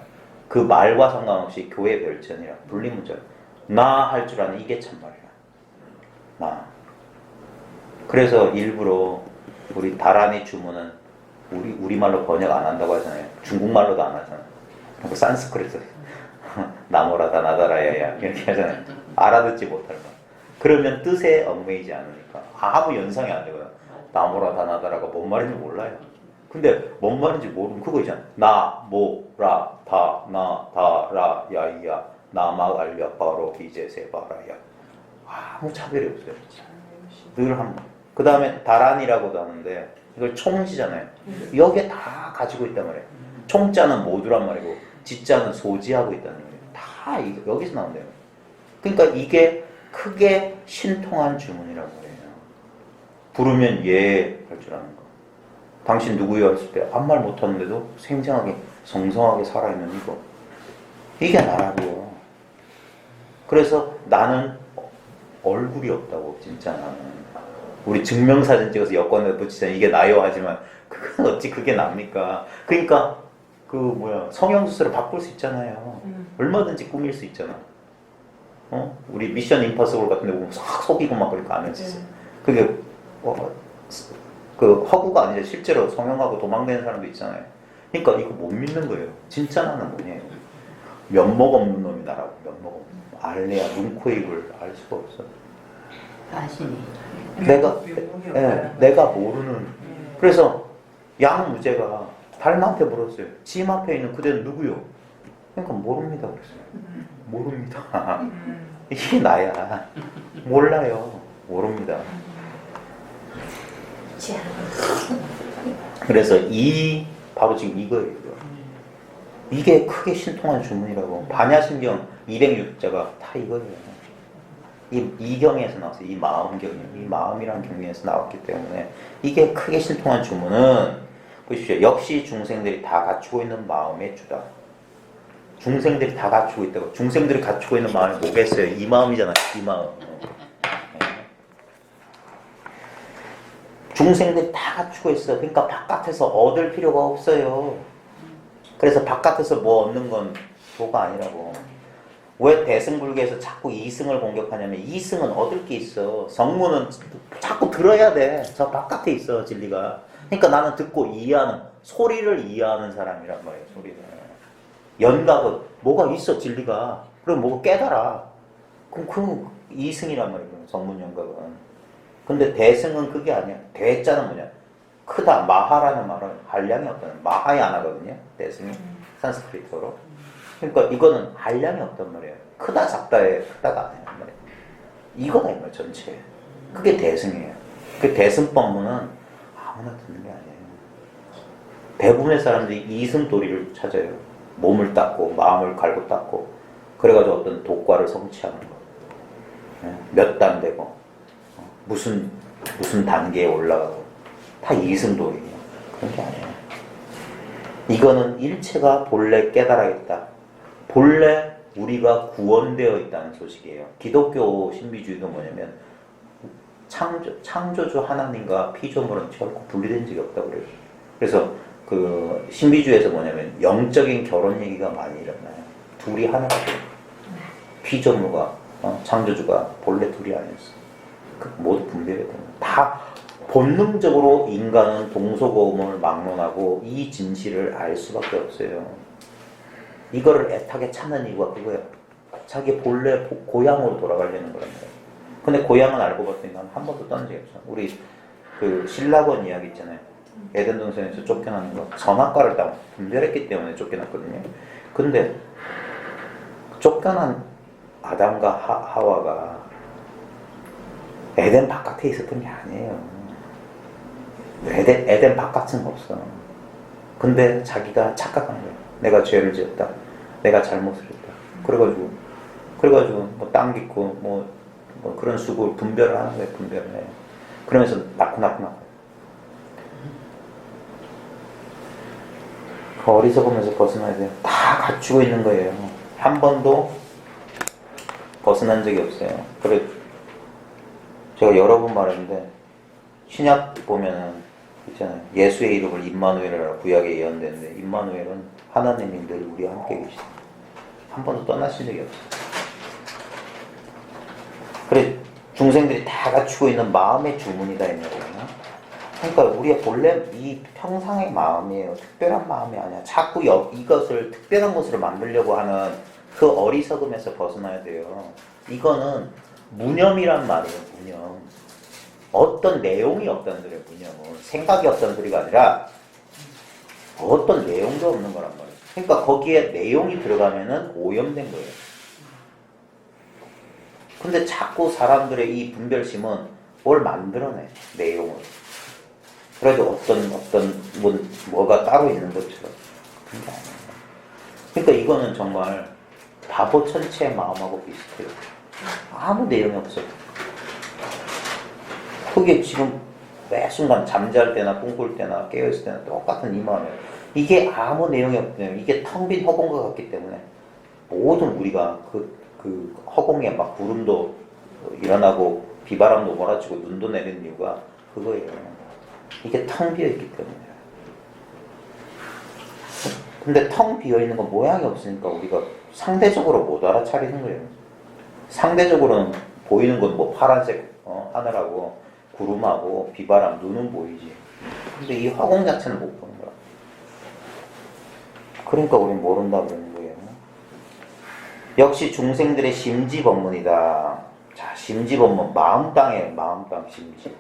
Speaker 1: 그 말과 상관없이 교회 별전이라 분리문절. 나 할 줄 아는 이게 참말이야. 나. 그래서 일부러 우리 다란이 주문은 우리말로 번역 안 한다고 하잖아요. 중국말로도 안 하잖아요. 그리고 산스크리트 나모라다 나다라야야 이렇게 하잖아요. 알아듣지 못할 거. 그러면 뜻에 얽매이지 않으니까 아무 연상이 안 되거든. 나모라다 나다라가 뭔 말인지 몰라요. 근데 뭔 말인지 모르면 그거 있잖아. 나, 모, 라, 다, 나, 다, 라, 야, 이야, 나마, 알려, 바로, 이제, 세, 바라야. 아무 차별이 없어요. 늘 한 번. 그 다음에 다란이라고도 하는데 이걸 총지잖아요. 여기에 다 가지고 있단 말이에요. 총자는 모두란 말이고 지자는 소지하고 있다는 말이에요. 다 여기서 나온대요. 그러니까 이게 크게 신통한 주문이라고 해요. 부르면 예 할 줄 아는 거. 당신 누구요? 했을 때 아무 말 못하는데도 생생하게 성성하게 살아있는 이거. 이게 나라고요. 그래서 나는 얼굴이 없다고 진짜 나는. 우리 증명사진 찍어서 여권에 붙이잖아요. 이게 나요 하지만 그건 어찌 그게 납니까? 그러니까 그 뭐야 성형수술을 바꿀 수 있잖아요. 얼마든지 꾸밀 수 있잖아. 우리 미션 임파서블 같은 데 보면 싹 속이고 막 그러니까 안 했었어요. 그게 그 허구가 아니라 실제로 성형하고 도망다니는 사람도 있잖아요. 그러니까 이거 못 믿는 거예요. 진짜 나는 뭐냐요. 면목 없는 놈이 나라고. 면목 없는 놈. 알래야 눈, 코, 입을 알 수가 없어.
Speaker 3: 자신이
Speaker 1: 내가 모르는. 그래서 양무제가 달마한테 물었어요. 지 앞에 있는 그대는 누구요? 그러니까 모릅니다 그랬어요. 모릅니다. 이게 나야. 몰라요. 모릅니다. 그래서 바로 지금 이거예요. 이게 크게 신통한 주문이라고. 반야신경 206자가 다 이거예요. 이 경에서 나왔어요. 이 마음경이. 이 마음이라는 경에서 나왔기 때문에 이게 크게 신통한 주문은 보십시오. 역시 중생들이 다 갖추고 있는 마음의 주다. 중생들이 다 갖추고 있다고. 중생들이 갖추고 있는 마음이 뭐겠어요? 이 마음이잖아. 이 마음. 중생들이 다 갖추고 있어. 그러니까 바깥에서 얻을 필요가 없어요. 그래서 바깥에서 뭐 얻는 건 도가 아니라고. 왜 대승불교에서 자꾸 이승을 공격하냐면 이승은 얻을 게 있어. 성문은 자꾸 들어야 돼. 저 바깥에 있어 진리가. 그러니까 나는 듣고 이해하는 소리를 이해하는 사람이란 말이에요. 소리를. 연각은 뭐가 있어 진리가. 그럼 뭐가 깨달아. 그럼 그 이승이란 말이에요. 성문 연각은. 근데 대승은 그게 아니야. 대자는 뭐냐? 크다. 마하라는 말은 한량이 없다는 마하야나거든요. 대승이 산스크리트어로. 그러니까 이거는 한량이 없단 말이에요. 크다 작다에 크다가 아니란 말이에요. 이거다 이 말 전체. 그게 대승이에요. 그 대승법문은 아무나 듣는 게 아니에요. 대부분의 사람들이 이승도리를 찾아요. 몸을 닦고 마음을 갈고 닦고 그래가지고 어떤 독과를 성취하는 거. 몇 단 되고 무슨 단계에 올라가고 다 이승도리예요. 그런 게 아니에요. 이거는 일체가 본래 깨달아있다. 본래 우리가 구원되어 있다는 소식이에요. 기독교 신비주의가 뭐냐면 창조주 하나님과 피조물은 결코 분리된 적이 없다고 그래요. 그래서 그 신비주의에서 뭐냐면 영적인 결혼 얘기가 많이 일어나요. 둘이 하나가 돼요. 피조물과 창조주가 본래 둘이 아니었어. 모두 분별해야 됩니다. 다 본능적으로 인간은 동서고금을 막론하고 이 진실을 알 수밖에 없어요. 이거를 애타게 찾는 이유가 그거예요. 자기 본래 고향으로 돌아가려는 거란 말이에요. 근데 고향은 알고 봤더니 난 한 번도 떠난 적이 없어. 우리 그 신라권 이야기 있잖아요. 에덴 동산에서 쫓겨나는 거. 선악과를 다 분별했기 때문에 쫓겨났거든요. 근데 쫓겨난 아담과 하와가 에덴 바깥에 있었던 게 아니에요. 에덴 바깥은 없어. 근데 자기가 착각한 거예요. 내가 죄를 지었다. 내가 잘못을 했다. 그래가지고 뭐 땅 깃고 뭐 그런 수고 분별을 하는 거예요. 분별을 해요. 그러면서 낳고. 어리석으면서 벗어나야 돼요. 다 갖추고 있는 거예요. 한 번도 벗어난 적이 없어요. 그래 제가 여러 번 말했는데 신약 보면은 있잖아요. 예수의 이름을 임마누엘이라고 구약에 예언되는데 임마누엘은 하나님이 늘 우리와 함께 계시다. 한 번도 떠나신 적이 없어요. 그래 중생들이 다 갖추고 있는 마음의 주문이다 이 말이에요. 그러니까 우리의 본래 이 평상의 마음이에요. 특별한 마음이 아니야. 자꾸 이것을 특별한 것으로 만들려고 하는 그 어리석음에서 벗어나야 돼요. 이거는 무념이란 말이에요. 무념. 어떤 내용이 없다는 소리예요. 무념은. 생각이 없다는 소리가 아니라 어떤 내용도 없는 거란 말이에요. 그러니까 거기에 내용이 들어가면은 오염된 거예요. 근데 자꾸 사람들의 이 분별심은 뭘 만들어내. 내용을. 그래도 뭐가 따로 있는 것처럼. 그런 게 아니에요. 그러니까 이거는 정말 바보 천체의 마음하고 비슷해요. 아무 내용이 없어요. 그게 지금 매 순간 잠잘 때나 꿈꿀 때나 깨어있을 때나 똑같은 이 마음이에요. 이게 아무 내용이 없네요. 이게 텅 빈 허공과 같기 때문에 모든 우리가 그 허공에 막 구름도 일어나고 비바람도 몰아치고 눈도 내리는 이유가 그거예요. 이게 텅 비어있기 때문에. 근데 텅 비어있는 건 모양이 없으니까 우리가 상대적으로 못 알아차리는 거예요. 상대적으로는 보이는 건 뭐 파란색 하늘하고 구름하고 비바람, 눈은 보이지. 근데 이 화공 자체는 못 보는 거야. 그러니까 우린 모른다 그러는 거예요. 역시 중생들의 심지법문이다. 자, 심지법문. 마음 땅에 마음 땅 심지.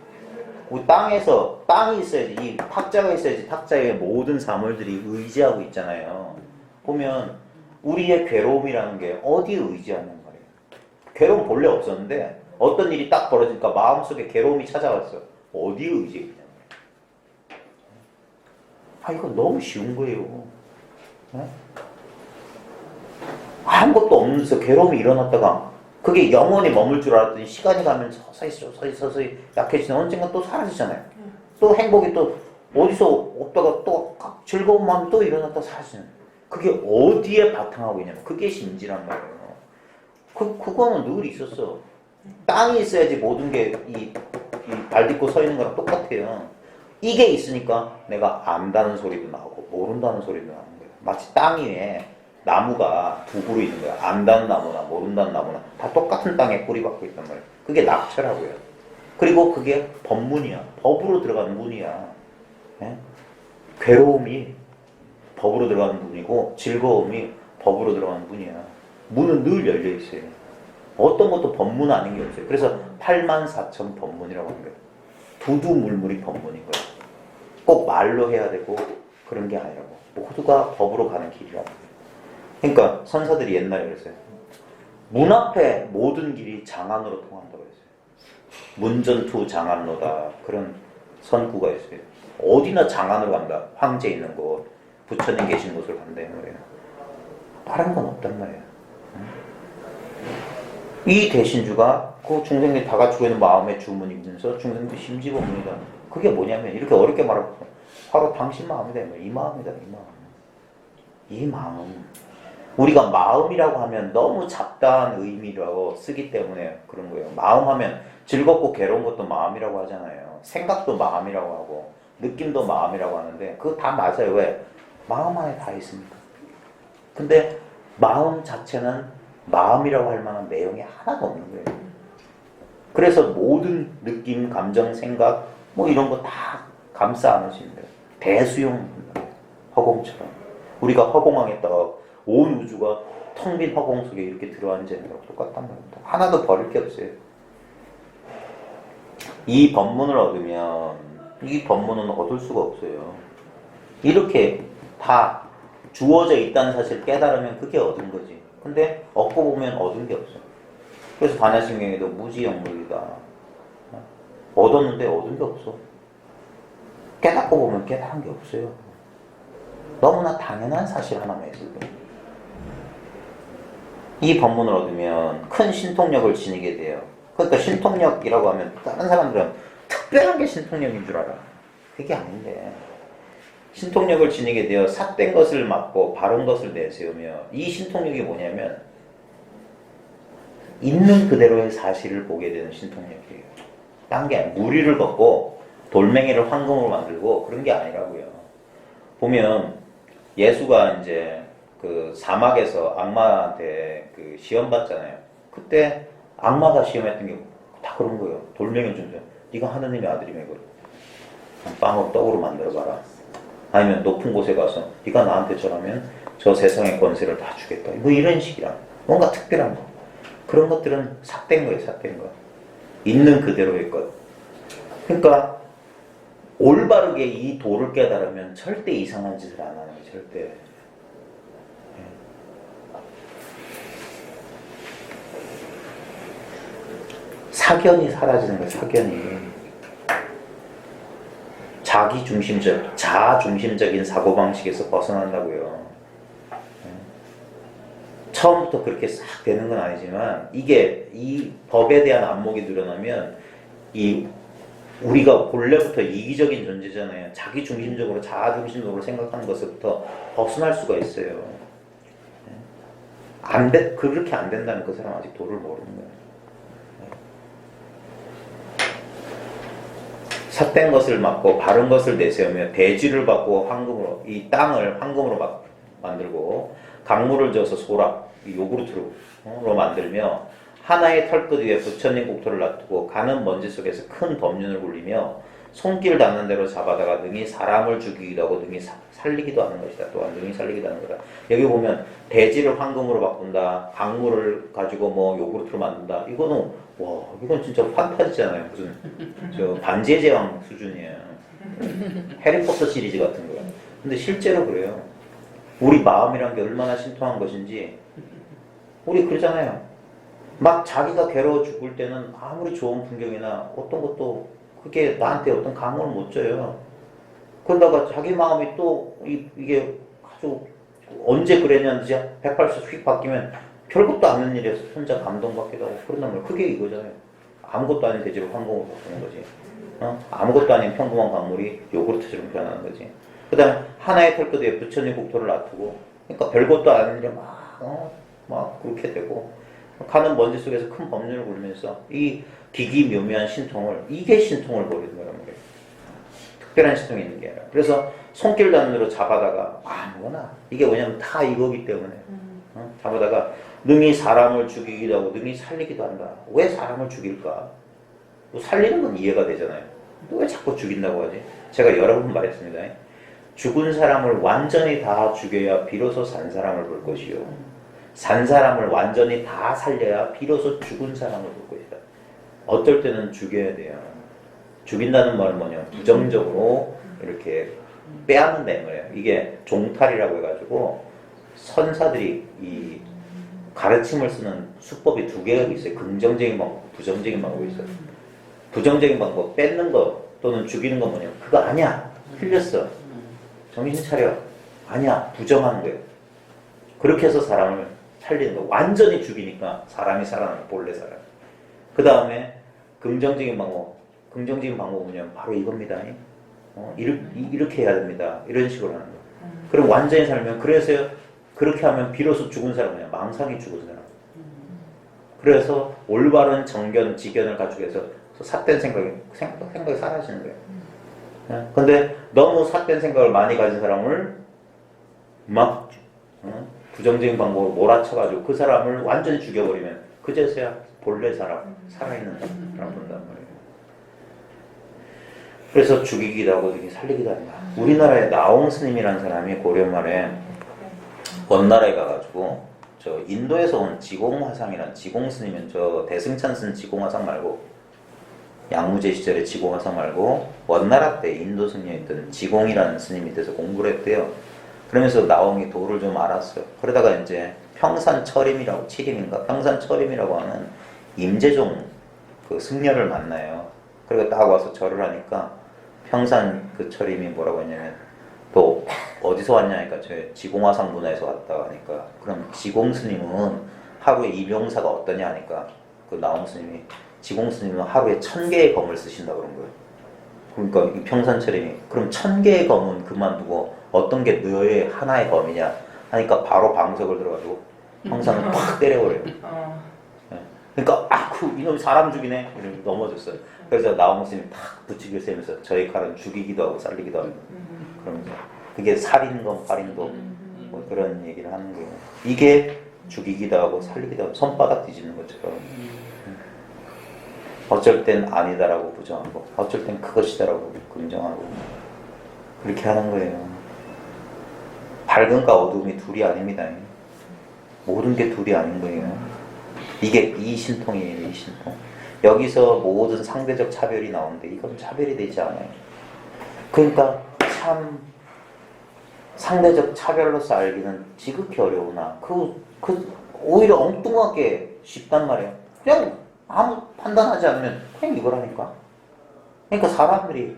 Speaker 1: 우리 땅에서 땅이 있어야지, 이 탁자가 있어야지 탁자의 모든 사물들이 의지하고 있잖아요. 보면 우리의 괴로움이라는 게 어디에 의지하는 말이에요. 괴로움 본래 없었는데 어떤 일이 딱 벌어지니까 마음속에 괴로움이 찾아왔어. 어디에 의지했냐. 이거 너무 쉬운 거예요. 네? 아무것도 없는데서 괴로움이 일어났다가 그게 영원히 머물 줄 알았더니 시간이 가면 서서히 약해지면 언젠가 또 사라지잖아요. 또 행복이 또 어디서 없다가 또 즐거운 마음이 또 일어났다 사라지는. 그게 어디에 바탕하고 있냐면 그게 심지란 말이에요. 그거는 늘 있었어. 땅이 있어야지 모든 게 이 발 딛고 서 있는 거랑 똑같아요. 이게 있으니까 내가 안다는 소리도 나오고 모른다는 소리도 나오는 거예요. 마치 땅 위에 나무가 두 그루 있는 거야. 안다는 나무나 모른다는 나무나 다 똑같은 땅에 뿌리 박고 있단 말이에요. 그게 낙처라고요. 그리고 그게 법문이야. 법으로 들어가는 문이야. 네? 괴로움이 법으로 들어가는 문이고 즐거움이 법으로 들어가는 문이야. 문은 늘 열려 있어요. 어떤 것도 법문 아닌 게 없어요. 그래서 84,000 법문이라고 하는 거예요. 두두물물이 법문인 거예요. 꼭 말로 해야 되고 그런 게 아니라고. 모두가 법으로 가는 길이라고. 그러니까 선사들이 옛날에 그랬어요. 문 앞에 모든 길이 장안으로 통한다고 했어요. 문전투 장안로다. 그런 선구가 있어요. 어디나 장안으로 간다. 황제 있는 곳, 부처님 계신 곳을 간다는 거예요. 다른 건 없단 말이에요. 이 대신주가 그 중생들이 다 갖추고 있는 마음의 주문이면서 중생들 심지법문이다. 그게 뭐냐면 이렇게 어렵게 말하면 바로 당신 마음이다. 이 마음이다. 이 마음. 이 마음. 우리가 마음이라고 하면 너무 잡다한 의미라고 쓰기 때문에 그런 거예요. 마음 하면 즐겁고 괴로운 것도 마음이라고 하잖아요. 생각도 마음이라고 하고 느낌도 마음이라고 하는데 그거 다 맞아요. 왜? 마음 안에 다 있으니까. 근데 마음 자체는 마음이라고 할 만한 내용이 하나도 없는 거예요. 그래서 모든 느낌, 감정, 생각 뭐 이런 거 다 감싸 안으시는 거예요. 대수용 허공처럼. 우리가 허공항에다가 온 우주가 텅 빈 허공 속에 이렇게 들어앉아 있는 거랑 똑같단 말입니다. 하나도 버릴 게 없어요. 이 법문을 얻으면 이 법문은 얻을 수가 없어요. 이렇게 다 주어져 있다는 사실을 깨달으면 그게 얻은 거지. 근데 얻고 보면 얻은 게 없어. 그래서 반야심경에도 무지영물이다. 얻었는데 얻은 게 없어. 깨닫고 보면 깨달은 게 없어요. 너무나 당연한 사실 하나만 있을 거예요. 이 법문을 얻으면 큰 신통력을 지니게 돼요. 그러니까 신통력이라고 하면 다른 사람들은 특별한 게 신통력인 줄 알아. 그게 아닌데 신통력을 지니게 되어 삿된 것을 막고 바른 것을 내세우며 이 신통력이 뭐냐면 있는 그대로의 사실을 보게 되는 신통력이에요. 딴 게 아니에요. 무리를 걷고 돌멩이를 황금으로 만들고 그런 게 아니라고요. 보면 예수가 이제 그 사막에서 악마한테 그 시험 받잖아요. 그때 악마가 시험했던 게 다 그런 거예요. 돌멩이를 준대. 네가 하느님의 아들이면 이걸 빵으로 떡으로 만들어봐라. 아니면 높은 곳에 가서 네가 나한테 절하면 저 세상의 권세를 다 주겠다. 뭐 이런 식이라. 뭔가 특별한 거. 그런 것들은 삭된 거예요. 삭된 거. 있는 그대로의 것. 그러니까 올바르게 이 도를 깨달으면 절대 이상한 짓을 안 하는 거예요. 절대. 사견이 사라지는 거예요. 사견이. 자아중심적인 사고방식에서 벗어난다고요. 처음부터 그렇게 싹 되는 건 아니지만 이게 이 법에 대한 안목이 늘어나면 우리가 본래부터 이기적인 존재잖아요. 자기중심적으로 자아중심적으로 생각하는 것부터 벗어날 수가 있어요. 그렇게 안 된다면 그 사람 아직 도를 모르는 거예요. 삿된 것을 막고 바른 것을 내세우며 대지를 받고 황금으로 이 땅을 황금으로 만들고 강물을 저어서 소락 요구르트로 만들며 하나의 털끝 위에 부처님 국토를 놔두고 가는 먼지 속에서 큰 법륜을 굴리며 손길 닿는 대로 잡아다가 능히 사람을 죽이기도 하고 능히 살리기도 하는 것이다. 또한 능히 살리기도 하는 거다. 여기 보면 대지를 황금으로 바꾼다. 강물을 가지고 뭐 요구르트로 만든다. 이건 진짜 판타지잖아요. 무슨 저 반지의 제왕 수준이에요. 해리포터 시리즈 같은 거예요. 근데 실제로 그래요. 우리 마음이란 게 얼마나 신통한 것인지 우리 그러잖아요. 막 자기가 괴로워 죽을 때는 아무리 좋은 풍경이나 어떤 것도 그게 나한테 어떤 감흥을 못 줘요. 그러다가 자기 마음이 또 이게 아주 언제 그랬냐는지 180도 휙 바뀌면 별것도 아닌 일이어서 혼자 감동받기도 하고 그런단 말이에요. 그게 이거잖아요. 아무것도 아닌 대지를 황금으로 바꾸는 거지. 아무것도 아닌 평범한 강물이 요구르트처럼 변하는 거지. 그 다음에 하나의 털끝 위에 부처님 국토를 놔두고 그러니까 별것도 아닌 일이 막 그렇게 되고 가는 먼지 속에서 큰 법륜을 굴면서 이 기기묘묘한 신통을 이게 신통을 보이는 거란 말이에요. 특별한 신통이 있는 게 아니라. 그래서 손길 닿는으로 잡아다가 아무거나 이게 뭐냐면 다 이거기 때문에 잡아다가 능히 사람을 죽이기도 하고 능히 살리기도 한다. 왜 사람을 죽일까? 뭐 살리는 건 이해가 되잖아요. 왜 자꾸 죽인다고 하지? 제가 여러 번 말했습니다. 죽은 사람을 완전히 다 죽여야 비로소 산 사람을 볼 것이요. 산 사람을 완전히 다 살려야 비로소 죽은 사람을 볼 것이다. 어떨 때는 죽여야 돼요. 죽인다는 말은 뭐냐? 부정적으로 이렇게 빼앗는다는 거예요. 이게 종탈이라고 해가지고 선사들이 이 가르침을 쓰는 수법이 두 개가 있어요. 긍정적인 방법, 부정적인 방법이 있어요. 부정적인 방법, 뺏는 거 또는 죽이는 건 뭐냐? 그거 아니야. 틀렸어. 정신 차려. 아니야. 부정하는 거예요. 그렇게 해서 사람을 살리는 거. 완전히 죽이니까 사람이 살아나는 본래 사람. 그 다음에 긍정적인 방법. 긍정적인 방법은 뭐냐면 바로 이겁니다. 이렇게 해야 됩니다. 이런 식으로 하는 거. 그럼 완전히 살면 그래서 그렇게 하면 비로소 죽은 사람이야. 망상이 죽은 사람. 그래서 올바른 정견, 지견을 가지고 해서 삿된 생각이 사라지는 거예요. 근데 너무 삿된 생각을 많이 가진 사람을 막 부정적인 방법으로 몰아쳐가지고 그 사람을 완전히 죽여버리면 그제서야 본래 사람, 살아있는 사람 본단 말이에요. 그래서 죽이기도 하고 살리기도 한다. 우리나라에 나홍 스님이라는 사람이 고려 말에 원나라에 가가지고 저 인도에서 온 지공화상이란 지공스님은 저 대승찬 쓴 지공화상 말고 양무제 시절에 지공화상 말고 원나라 때 인도 승려였던 지공이라는 스님이 돼서 공부를 했대요. 그러면서 나옹이 도를 좀 알았어요. 그러다가 이제 평산철임이라고, 칠임인가? 평산철임이라고 하는 임재종 그 승려를 만나요. 그리고 딱 와서 절을 하니까 평산 그 철임이 뭐라고 했냐면, 또 어디서 왔냐 하니까 저 지공화상 문화에서 왔다 하니까, 그럼 지공 스님은 하루에 이명사가 어떠냐 하니까 그 나옹 스님이 지공 스님은 하루에 1000개의 검을 쓰신다 그런 거예요. 그러니까 이 평산철임이 그럼 1000개의 검은 그만두고 어떤 게 너의 하나의 검이냐 하니까 바로 방석을 들어가지고 평산을 팍 때려버려요. 그러니까 이놈이 사람 죽이네 이러고 넘어졌어요. 그래서 나옹 스님이 탁 붙이기를 세면서 저희 칼은 죽이기도 하고 살리기도 하고 그러면서 그게 살인검, 살인검 뭐 그런 얘기를 하는 거예요. 이게 죽이기도 하고 살리기도 하고 손바닥 뒤집는 것처럼 어쩔 땐 아니다라고 부정하고 어쩔 땐 그것이다라고 긍정하고 그렇게 하는 거예요. 밝음과 어두움이 둘이 아닙니다. 모든 게 둘이 아닌 거예요. 이게 이신통이에요. 이신통. 여기서 모든 상대적 차별이 나오는데 이건 차별이 되지 않아요. 그러니까 참 상대적 차별로서 알기는 지극히 어려우나 오히려 엉뚱하게 쉽단 말이에요. 그냥 아무 판단하지 않으면 그냥 이거라니까. 그러니까 사람들이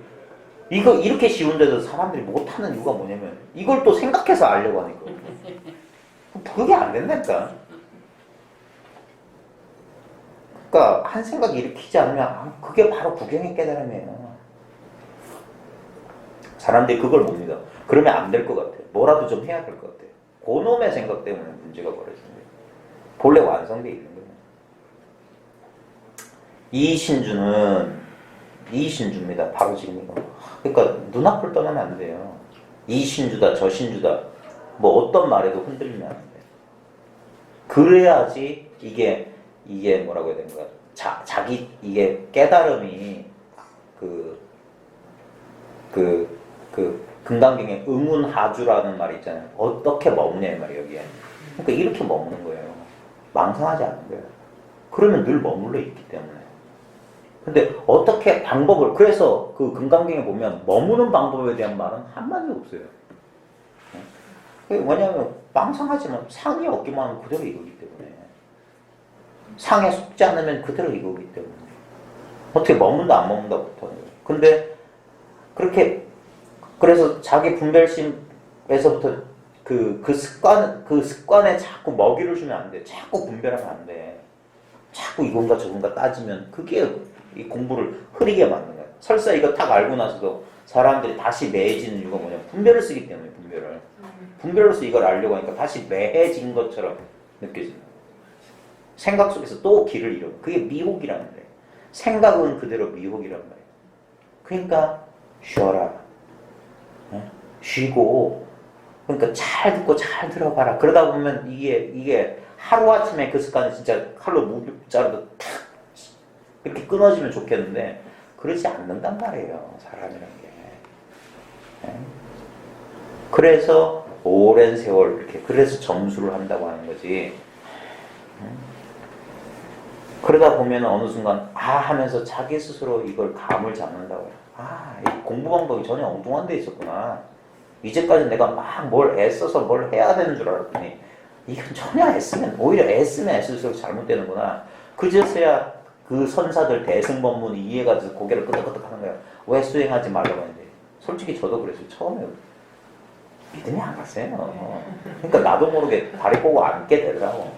Speaker 1: 이거 이렇게 쉬운데도 사람들이 못하는 이유가 뭐냐면 이걸 또 생각해서 알려고 하니까 그게 안 된다니까. 그러니까 한 생각 일으키지 않으면 그게 바로 구경의 깨달음이에요. 사람들이 그걸 못 믿어. 그러면 안 될 것 같아. 뭐라도 좀 해야 될 것 같아. 그놈의 생각 때문에 문제가 벌어지는 거예요. 본래 완성되어 있는 거예요. 이신주입니다. 바로 지금 이거. 그러니까 눈앞을 떠나면 안 돼요. 이신주다, 저신주다. 뭐 어떤 말에도 흔들리면 안 돼. 그래야지 이게 뭐라고 해야 되는 거야. 자기 이게 깨달음이 금강경에 응운하주라는 말이 있잖아요. 어떻게 머무냐 이 말이에요, 여기에. 그러니까 이렇게 머무는 거예요. 망상하지 않는 거예요. 그러면 늘 머물러 있기 때문에. 근데 어떻게 방법을, 그래서 그 금강경에 보면 머무는 방법에 대한 말은 한마디도 없어요. 그게 뭐냐면 망상하지만 상이 없기만 하면 그대로 이거기 때문에. 상에 속지 않으면 그대로 이거기 때문에. 어떻게 머문다 안 머문다 못하는 거예요. 근데 그래서 자기 분별심에서부터 그 습관에 자꾸 먹이를 주면 안 돼. 자꾸 분별하면 안 돼. 자꾸 이건가 저건가 따지면 그게 이 공부를 흐리게 만드는 거야. 설사 이거 딱 알고 나서도 사람들이 다시 매해지는 이유가 뭐냐면 분별을 쓰기 때문에 분별로서 이걸 알려고 하니까 다시 매해진 것처럼 느껴지는 거야. 생각 속에서 또 길을 잃어. 그게 미혹이라는 거예요. 생각은 그대로 미혹이란 말이에요. 그러니까 쉬어라. 쉬고 그러니까 잘 듣고 잘 들어봐라. 그러다 보면 이게 하루아침에 그 습관이 진짜 칼로 무자루도 탁 이렇게 끊어지면 좋겠는데 그러지 않는단 말이에요. 사람이라는 게. 그래서 오랜 세월 이렇게 그래서 점수를 한다고 하는 거지. 그러다 보면 어느 순간 하면서 자기 스스로 이걸 감을 잡는다고요. 이 공부 방법이 전혀 엉뚱한 데 있었구나. 이제까지 내가 막 뭘 애써서 뭘 해야 되는 줄 알았더니 이건 전혀 오히려 애쓰면 애쓸수록 잘못되는구나. 그제서야 그 선사들 대승법문이 이해가 돼서 고개를 끄덕끄덕 하는 거야. 왜 수행하지 말라고 했는데 솔직히 저도 그랬어요. 처음에 믿음이 안 갔어요. 그러니까 나도 모르게 다리 꼬고 앉게 되더라고.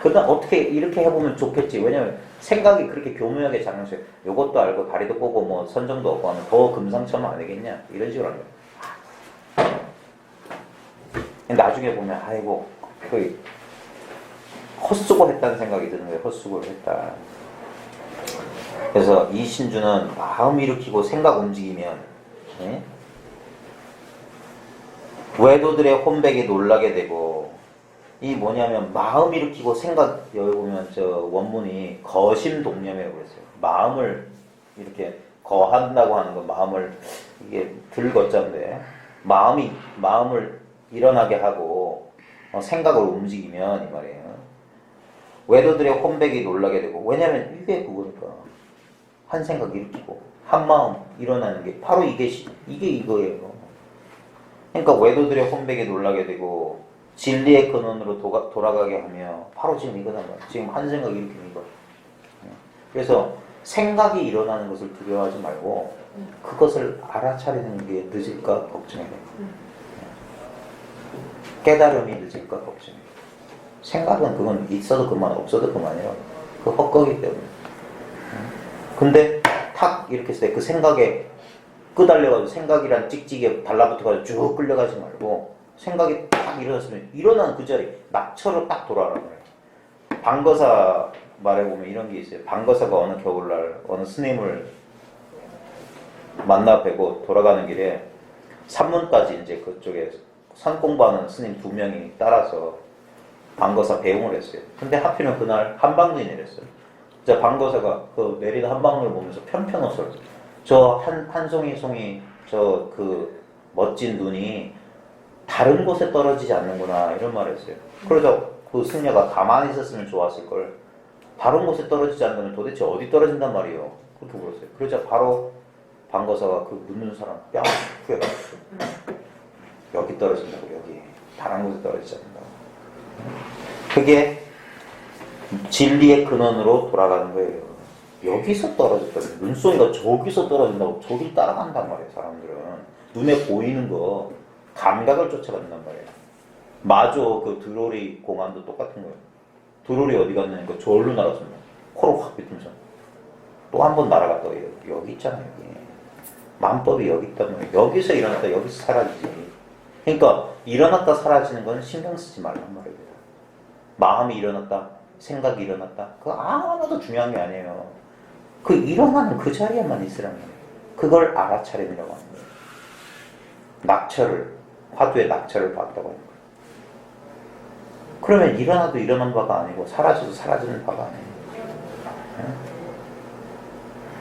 Speaker 1: 그다음 어떻게 이렇게 해보면 좋겠지. 왜냐면 생각이 그렇게 교묘하게 장난쳐요. 요것도 알고 다리도 꼬고 뭐 선정도 없고 하면 더 금상첨화 안 되겠냐 이런 식으로 하는 거예요. 나중에 보면 아이고 거의 헛수고 했다는 생각이 드는 거예요. 헛수고를 했다. 그래서 이 신주는 마음 일으키고 생각 움직이면 외도들의 혼백에 놀라게 되고 이 뭐냐면 마음 일으키고 생각 여기 보면 저 원문이 거심동념이라고 그랬어요. 마음을 이렇게 거한다고 하는 거 마음을 이게 들거자인데 마음을 일어나게 하고 생각을 움직이면 이 말이에요. 외도들의 혼백이 놀라게 되고 왜냐면 이게 그거니까 한 생각 일으키고 한 마음 일어나는 게 바로 이게 이거예요. 그러니까 외도들의 혼백에 놀라게 되고 진리의 근원으로 돌아가게 하며 바로 지금 이거단 말이에요. 지금 한 생각 일으키는 거. 그래서 생각이 일어나는 것을 두려워하지 말고 그것을 알아차리는 게 늦을까 걱정해요. 깨달음이 늦을까 걱정해요. 생각은 그건 있어도 그만 없어도 그만이에요. 그 헛거기 때문에. 근데 탁 이렇게 했을 때 그 생각에 끄달려가지고 생각이란 찍찍이에 달라붙어가지고 쭉 끌려가지 말고 생각이 딱 일어났으면 일어난 그 자리 낙처로 딱 돌아가는 거예요. 방거사 말해보면 이런 게 있어요. 방거사가 어느 겨울날 어느 스님을 만나 뵈고 돌아가는 길에 산문까지 이제 그쪽에 산 공부하는 스님 2명이 따라서 방거사 배웅을 했어요. 근데 하필이면 그날 한방눈이 내렸어요. 자, 방거사가 그 내리는 한방눈을 보면서 편편 웃어요. 저 한 송이 저 그 멋진 눈이 다른 곳에 떨어지지 않는구나 이런 말을 했어요. 그러자 그 승려가 가만히 있었으면 좋았을 걸 다른 곳에 떨어지지 않으면 도대체 어디 떨어진단 말이에요. 그렇게 물었어요. 그러자 바로 방거사가 그 묻는 사람 뺨 후회갔어요. 여기 떨어진다고 여기 다른 곳에 떨어지지 않는다고. 그게 진리의 근원으로 돌아가는 거예요. 여기서 떨어졌거든요. 눈송이가 저기서 떨어진다고 저길 따라간단 말이에요. 사람들은 눈에 보이는 거 감각을 쫓아간단 말이에요. 마조 그 드로리 공안도 똑같은 거예요. 드로리 어디 갔냐니까 저기로 날아섭니다. 코로 확 비틀면서 또 한 번 날아갔다가 여기 있잖아요. 여기 만법이 여기 있단 말이에요. 여기서 일어났다 여기서 사라지지. 그러니까 일어났다 사라지는 건 신경 쓰지 말란 말이에요. 마음이 일어났다 생각이 일어났다 그거 아무도 중요한 게 아니에요. 그 일어나는 그 자리에만 있으라는 거예요. 그걸 알아차림이라고 하는 거예요. 낙처를 화두의 낙처를 봤다고 하는 거예요. 그러면 일어나도 일어난 바가 아니고 사라져도 사라지는 바가 아니에요.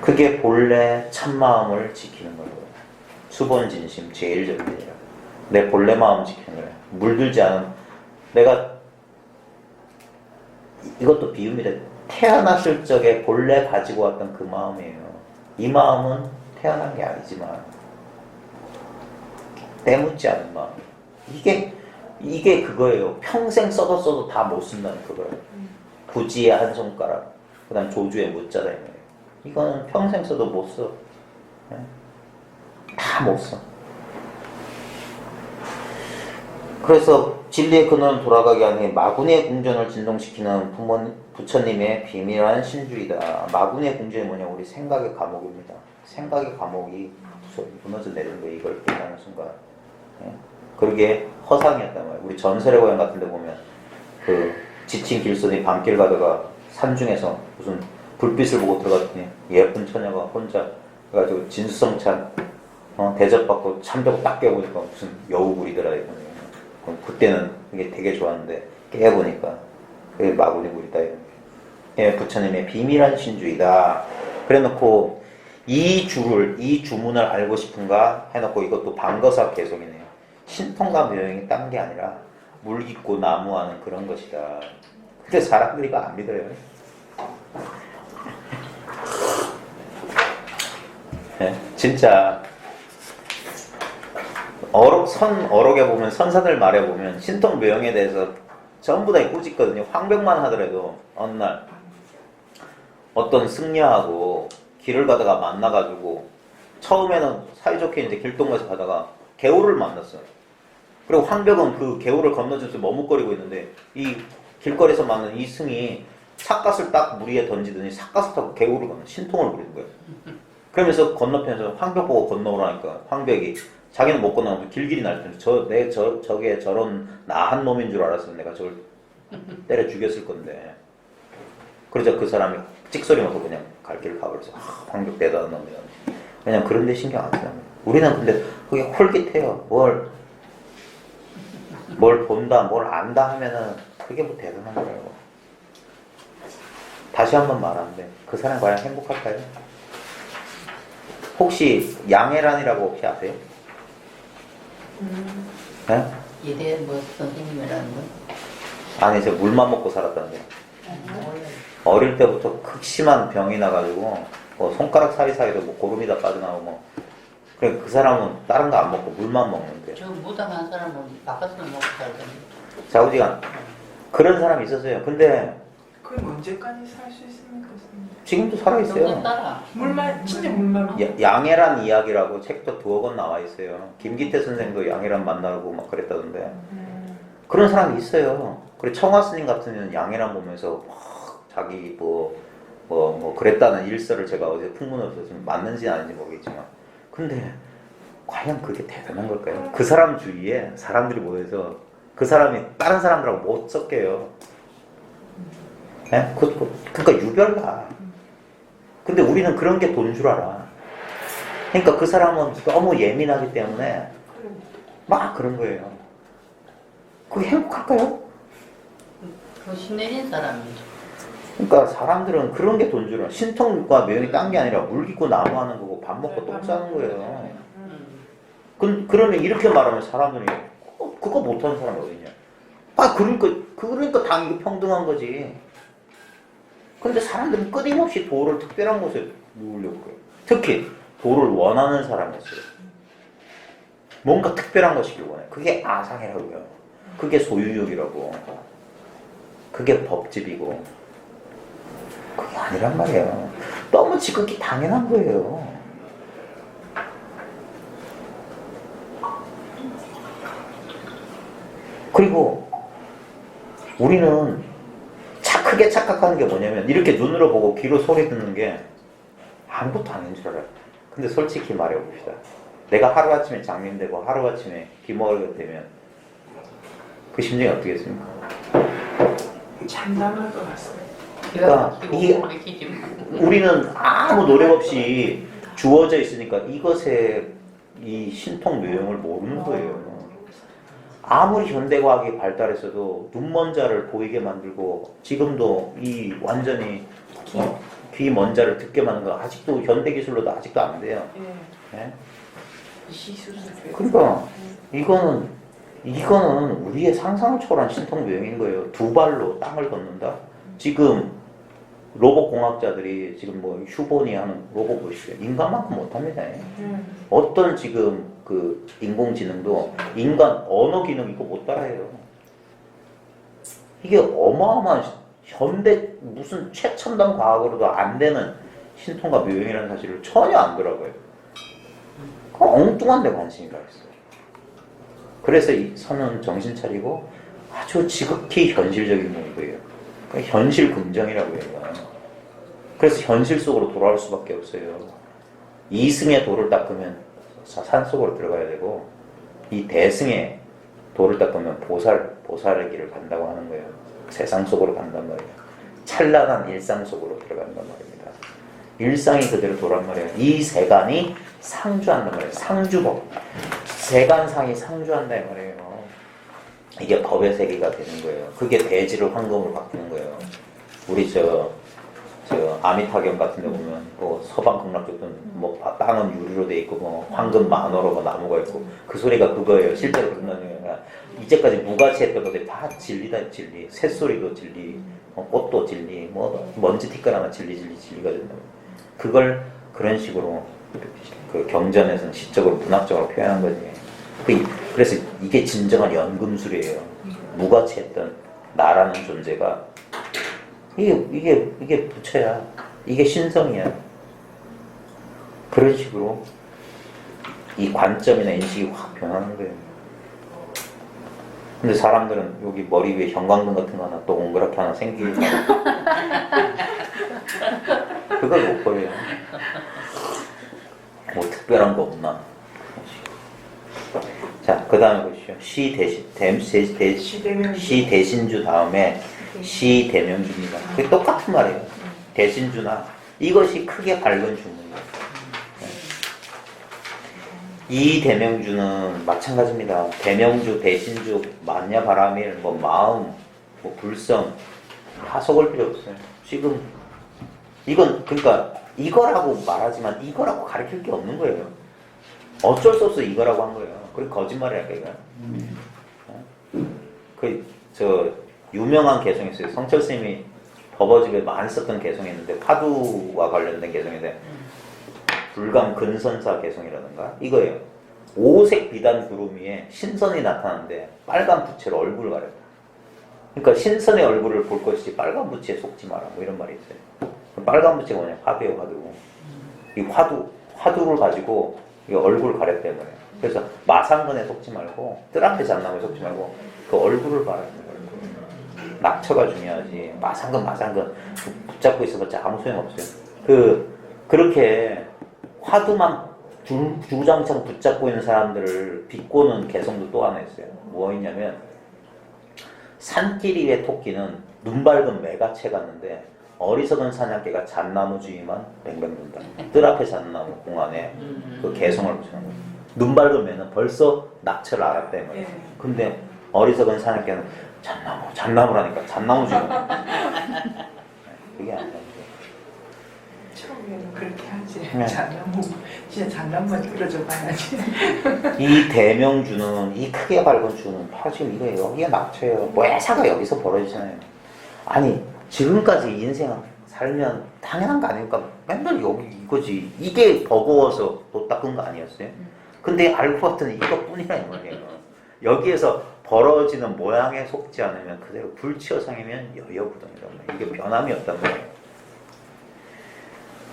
Speaker 1: 그게 본래 참마음을 지키는 거예요. 수본진심 제일 절대이라 내 본래 마음 지키는 거예요. 물들지 않은 내가 이것도 비유입니다. 태어났을 적에 본래 가지고 왔던 그 마음이에요. 이 마음은 태어난 게 아니지만 때묻지 않은 마음. 이게 그거예요. 평생 써도 다 못 쓴다는 그거예요. 부지의 한 손가락, 그 다음 조주의 무자다. 이거는 평생 써도 못 써. 다 못 써. 그래서 진리의 근원을 돌아가게 하는 마군의 궁전을 진동시키는 부처님의 비밀한 신주이다. 마군의 궁전이 뭐냐? 우리 생각의 감옥입니다. 생각의 감옥이 무너져 내리는 거예요. 이걸 깨닫는 순간. 그러게 허상이었단 말이에요. 우리 전설의 고향 같은 데 보면 그 지친 길손이 밤길 가다가 산중에서 무슨 불빛을 보고 들어갔더니 예쁜 처녀가 혼자 그래가지고 진수성찬 대접받고 참자고 딱 깨보니까 무슨 여우굴이더라 이거는. 그때는 이게 되게 좋았는데 깨보니까 그게 마구니 굴이다. 예, 부처님의 비밀한 신주이다. 그래놓고 이 주문을 알고 싶은가 해놓고 이것도 방거사 개성이네요. 신통과 묘행이 딴 게 아니라 물 깊고 나무하는 그런 것이다. 근데 사람들이 이거 안 믿어요. 예, 진짜 어록에 보면 선사들 말에 보면 신통 묘행에 대해서 전부 다 꾸짖거든요. 황벽만 하더라도 어느 날 어떤 승려하고 길을 가다가 만나가지고 처음에는 사이좋게 이제 길동에서 가다가 개울을 만났어요. 그리고 황벽은 그 개울을 건너줘서 머뭇거리고 있는데 이 길거리에서 만난 이 승이 삿갓을 딱 물 위에 던지더니 삿갓을 타고 개울을 건너 신통을 부리는 거예요. 그러면서 건너편에서 황벽 보고 건너오라니까 황벽이 자기는 못 건너면 길길이 날 텐데 저게 저런 나한 놈인 줄 알았으면 내가 저걸 때려 죽였을 건데. 그러자 그 사람이 찍소리 먹고 그냥 갈 길을 가버려서 황벽 대단한 놈이다. 그냥 그런 데 신경 안 쓰는 우리는 근데 그게 홀깃해요. 뭘 본다, 뭘 안다 하면은 그게 뭐 대단한 거예요. 다시 한번 말하는데 그 사람 과연 행복할까요? 혹시 양해란이라고 혹시 아세요? 네?
Speaker 3: 이래 뭐 선생님이라는 건?
Speaker 1: 아니 제가 물만 먹고 살았다는데 어릴 때부터 극심한 병이 나가지고 뭐 손가락 사이사이도 뭐 고름이 다 빠져나오고 뭐. 그래 그 사람은 다른 거 안 먹고 물만 먹는데.
Speaker 3: 저 무당한 사람은 바깥에서 먹고 살던데.
Speaker 1: 자우지간 그런 사람이 있었어요. 근데
Speaker 4: 그럼 언제까지 살 수 있습니까, 선생님?
Speaker 1: 지금도 살아있어요.
Speaker 3: 너무 따라.
Speaker 4: 물만 진짜 물만.
Speaker 1: 양해란 이야기라고 책도 두어 권 나와 있어요. 김기태 선생도 양해란 만나고 막 그랬다던데. 그런 사람이 있어요. 그래 청화 스님 같은 경우는 양해란 보면서 막 자기 뭐 그랬다는 일설을 제가 어제 풍문으로서 좀 맞는지 아닌지 모르겠지만 근데 과연 그게 대단한 걸까요? 그 사람 주위에 사람들이 모여서 그 사람이 다른 사람들하고 못 섞여요. 예? 그러니까 유별나. 근데 우리는 그런 게 돈 줄 알아. 그러니까 그 사람은 너무 예민하기 때문에 막 그런 거예요. 그게 행복할까요?
Speaker 3: 그 신내린 사람이죠.
Speaker 1: 그러니까 사람들은 그런 게 돈 줄 알아. 신통과 명이 딴 게 아니라 물 깊고 나무 하는 거고 밥 먹고 똥 싸는 거예요. 그러면 이렇게 말하면 사람들이 그거 못하는 사람이 어딨냐. 아 그러니까 당연히 평등한 거지. 근데 사람들은 끊임없이 도를 특별한 곳에 누우려고 해요. 특히 도를 원하는 사람이었어요. 뭔가 특별한 것이길 원해. 그게 아상이라고요. 그게 소유욕이라고. 그게 법집이고. 그게 아니란 말이에요. 너무 지극히 당연한 거예요. 그리고 우리는 크게 착각하는 게 뭐냐면 이렇게 눈으로 보고 귀로 소리 듣는 게 아무것도 아닌 줄 알아요. 근데 솔직히 말해봅시다. 내가 하루아침에 장님되고 하루아침에 귀 먹게 되면 그 심정이 어떻겠습니까?
Speaker 4: 참담할 것 같습니다.
Speaker 1: 그러니까 우리는 아무 노력 없이 주어져 있으니까 이것의 이 신통 묘용을 모르는 거예요. 아무리 현대과학이 발달했어도 눈먼자를 보이게 만들고 지금도 이 완전히 귀 먼자를 듣게 만든 거 아직도 현대기술로도 아직도 안 돼요. 네? 그러니까 이거는 우리의 상상을 초월한 신통묘용인 거예요. 두 발로 땅을 걷는다. 지금 로봇 공학자들이 지금 뭐 휴본이 하는 로봇 보시죠. 인간만큼 못합니다. 어떤 지금 그 인공지능도 인간 언어 기능 이거 못 따라해요. 이게 어마어마한 현대 무슨 최첨단 과학으로도 안 되는 신통과 묘용이라는 사실을 전혀 안 더라고요. 그 엉뚱한 데 관심이 가 있어요. 그래서 이 선은 정신 차리고 아주 지극히 현실적인 모습이에요. 그러니까 현실 긍정이라고 해요. 그래서 현실 속으로 돌아올 수밖에 없어요. 이승의 도를 닦으면 산속으로 들어가야 되고 이 대승의 도를 닦으면 보살의 길을 간다고 하는 거예요. 세상 속으로 간단 말이에요. 찬란한 일상 속으로 들어간단 말입니다. 일상이 그대로 도란 말이에요. 이 세간이 상주한단 말이에요. 상주법. 세간상이 상주한다 이 말이에요. 이게 법의 세계가 되는 거예요. 그게 대지를 황금으로 바꾸는 거예요. 우리 저 아미타경 같은 데 보면 뭐 서방 극락 쪽은 뭐 땅은 유리로 돼 있고 뭐 황금 만호로 뭐 나무가 있고 그 소리가 그거예요. 실제로 그런 게 아니라 이제까지 무가치했던 것들이 다 진리다. 진리. 새소리도 진리, 꽃도 진리, 뭐 먼지 티끌 진리가 된다. 그걸 그런 식으로 그 경전에서는 시적으로 문학적으로 표현한 거지. 그래서 이게 진정한 연금술이에요. 무가치했던 나라는 존재가 이게 부처야. 이게 신성이야. 그런 식으로 이 관점이나 인식이 확 변하는 거예요. 근데 사람들은 여기 머리 위에 형광등 같은 거 하나 또 동그랗게 하나 생기고 그걸 못 버려요. 뭐 특별한 거 없나. 자, 그 다음에 보시죠. 시대신주 다음에 시대명주입니다. 그게 똑같은 말이에요. 대신주나 이것이 크게 밝은 주문이에요. 이 대명주는 마찬가지입니다. 대명주, 대신주, 만야 바라밀, 뭐 마음, 뭐 불성 다 속을 필요 없어요. 지금 이건 그러니까 이거라고 말하지만 이거라고 가르칠 게 없는 거예요. 어쩔 수 없어 이거라고 한 거예요. 그게 거짓말이랄까 이거. 저 유명한 개성이 있어요. 성철 스님이 버버집에 많이 썼던 개성이 있는데 화두와 관련된 개성인데 불감 근선사 개성이라든가 이거예요. 오색 비단 구름 위에 신선이 나타나는데 빨간 부채로 얼굴을 가렸다. 그러니까 신선의 얼굴을 볼 것이지 빨간 부채에 속지 마라 뭐 이런 말이 있어요. 빨간 부채가 뭐냐 화두예요. 화두. 이 화두를 가지고 이 얼굴을 가렸다는 거예요. 그래서 마상근에 속지 말고 뜰 앞에 잣나무에 속지 말고 그 얼굴을 봐라. 낙처가 중요하지. 마상근 붙잡고 있어봤자 아무 소용없어요. 그렇게 화두만 주구장창 붙잡고 있는 사람들을 비꼬는 개성도 또 하나 있어요. 뭐 있냐면 산길 위의 토끼는 눈 밝은 매가채 같는데 어리석은 사냥개가 잣나무 주위만 뱅뱅 돈다. 뜰 앞에 잣나무 공안에 그 개성을 붙이는 거예요. 눈 밝은 매는 벌써 낙처를 알았다는 거예요. 근데 어리석은 사냥개는 잣나무라니까 잣나무 주위만. 그게 아니라
Speaker 4: 처음에는 그렇게 하지.
Speaker 1: 네.
Speaker 4: 장난무 진짜 장난만 들어줘 봐야지.
Speaker 1: 이 대명주는 이 크게 밝은 주는 바로 지금 이거예요. 여기가 낙처예요. 왜사가 여기서 벌어지잖아요. 아니 지금까지 인생 살면 당연한 거 아닙니까? 맨날 여기 이거지. 이게 버거워서 못 닦은 거 아니었어요? 근데 알고 봤더니 이것뿐이라 이 말이에요. 여기에서 벌어지는 모양에 속지 않으면 그대로 불치어상이면 여여부동이란 말이에요. 이게 변함이 없단 말이에요.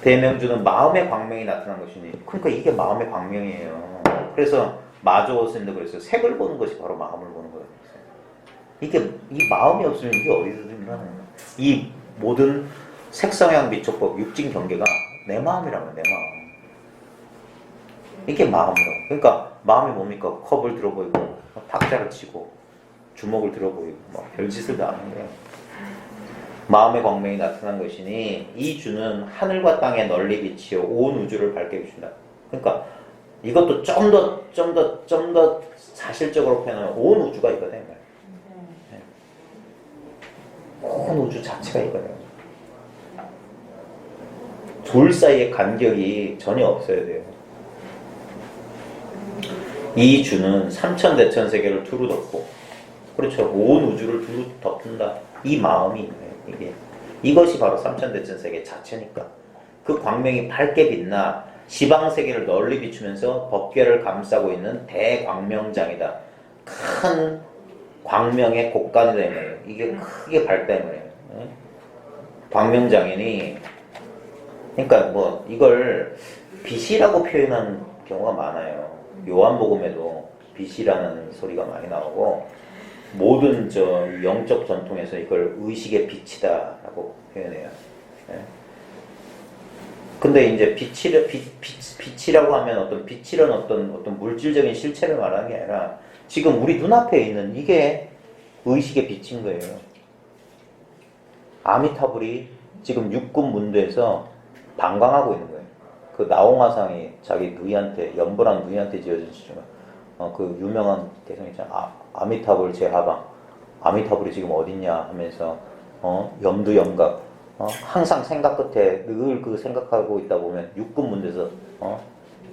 Speaker 1: 대명주는 마음의 광명이 나타난 것이니 그러니까 이게 마음의 광명이에요. 그래서 마조 스님도 그랬어요. 색을 보는 것이 바로 마음을 보는 거예요. 이게 이 마음이 없으면 이게 어디서 일어나는 거예요. 이 모든 색성향 미촉법 육진 경계가 내 마음이라고요. 내 마음. 이게 마음이라고. 그러니까 마음이 뭡니까? 컵을 들어보이고 탁자를 치고 주먹을 들어보이고 별짓을 다 하는 거예요. 마음의 광명이 나타난 것이니 이 주는 하늘과 땅에 널리 비치어 온 우주를 밝게 비춘다. 그러니까 이것도 좀 더 사실적으로 표현하면 온 우주가 이거다. 네. 온 우주 자체가 이거예요. 둘 사이의 간격이 전혀 없어야 돼요. 이 주는 삼천대천 세계를 두루 덮고, 그렇죠. 온 우주를 두루 덮는다. 이 마음이 있네요. 이것이 바로 삼천대천 세계 자체니까. 그 광명이 밝게 빛나 시방세계를 널리 비추면서 법계를 감싸고 있는 대광명장이다. 큰 광명의 곡간이다 이 말이에요. 이게 크게 밝다 이 말이에요. 광명장이니 그러니까 뭐 이걸 빛이라고 표현하는 경우가 많아요. 요한복음에도 빛이라는 소리가 많이 나오고 모든 영적 전통에서 이걸 의식의 빛이다라고 표현해요. 네. 근데 이제 빛이라고 하면 빛이란 어떤 물질적인 실체를 말하는 게 아니라 지금 우리 눈앞에 있는 이게 의식의 빛인 거예요. 아미타불이 지금 육군 문도에서 방광하고 있는 거예요. 그 나홍화상이 자기 누이한테 연보랑 누이한테 지어진 시중 그 유명한 개성 있잖아. 아미타불 제하방. 아미타불이 지금 어딨냐 하면서 염두염각. 항상 생각 끝에 늘 그 생각하고 있다 보면 육군 문제에서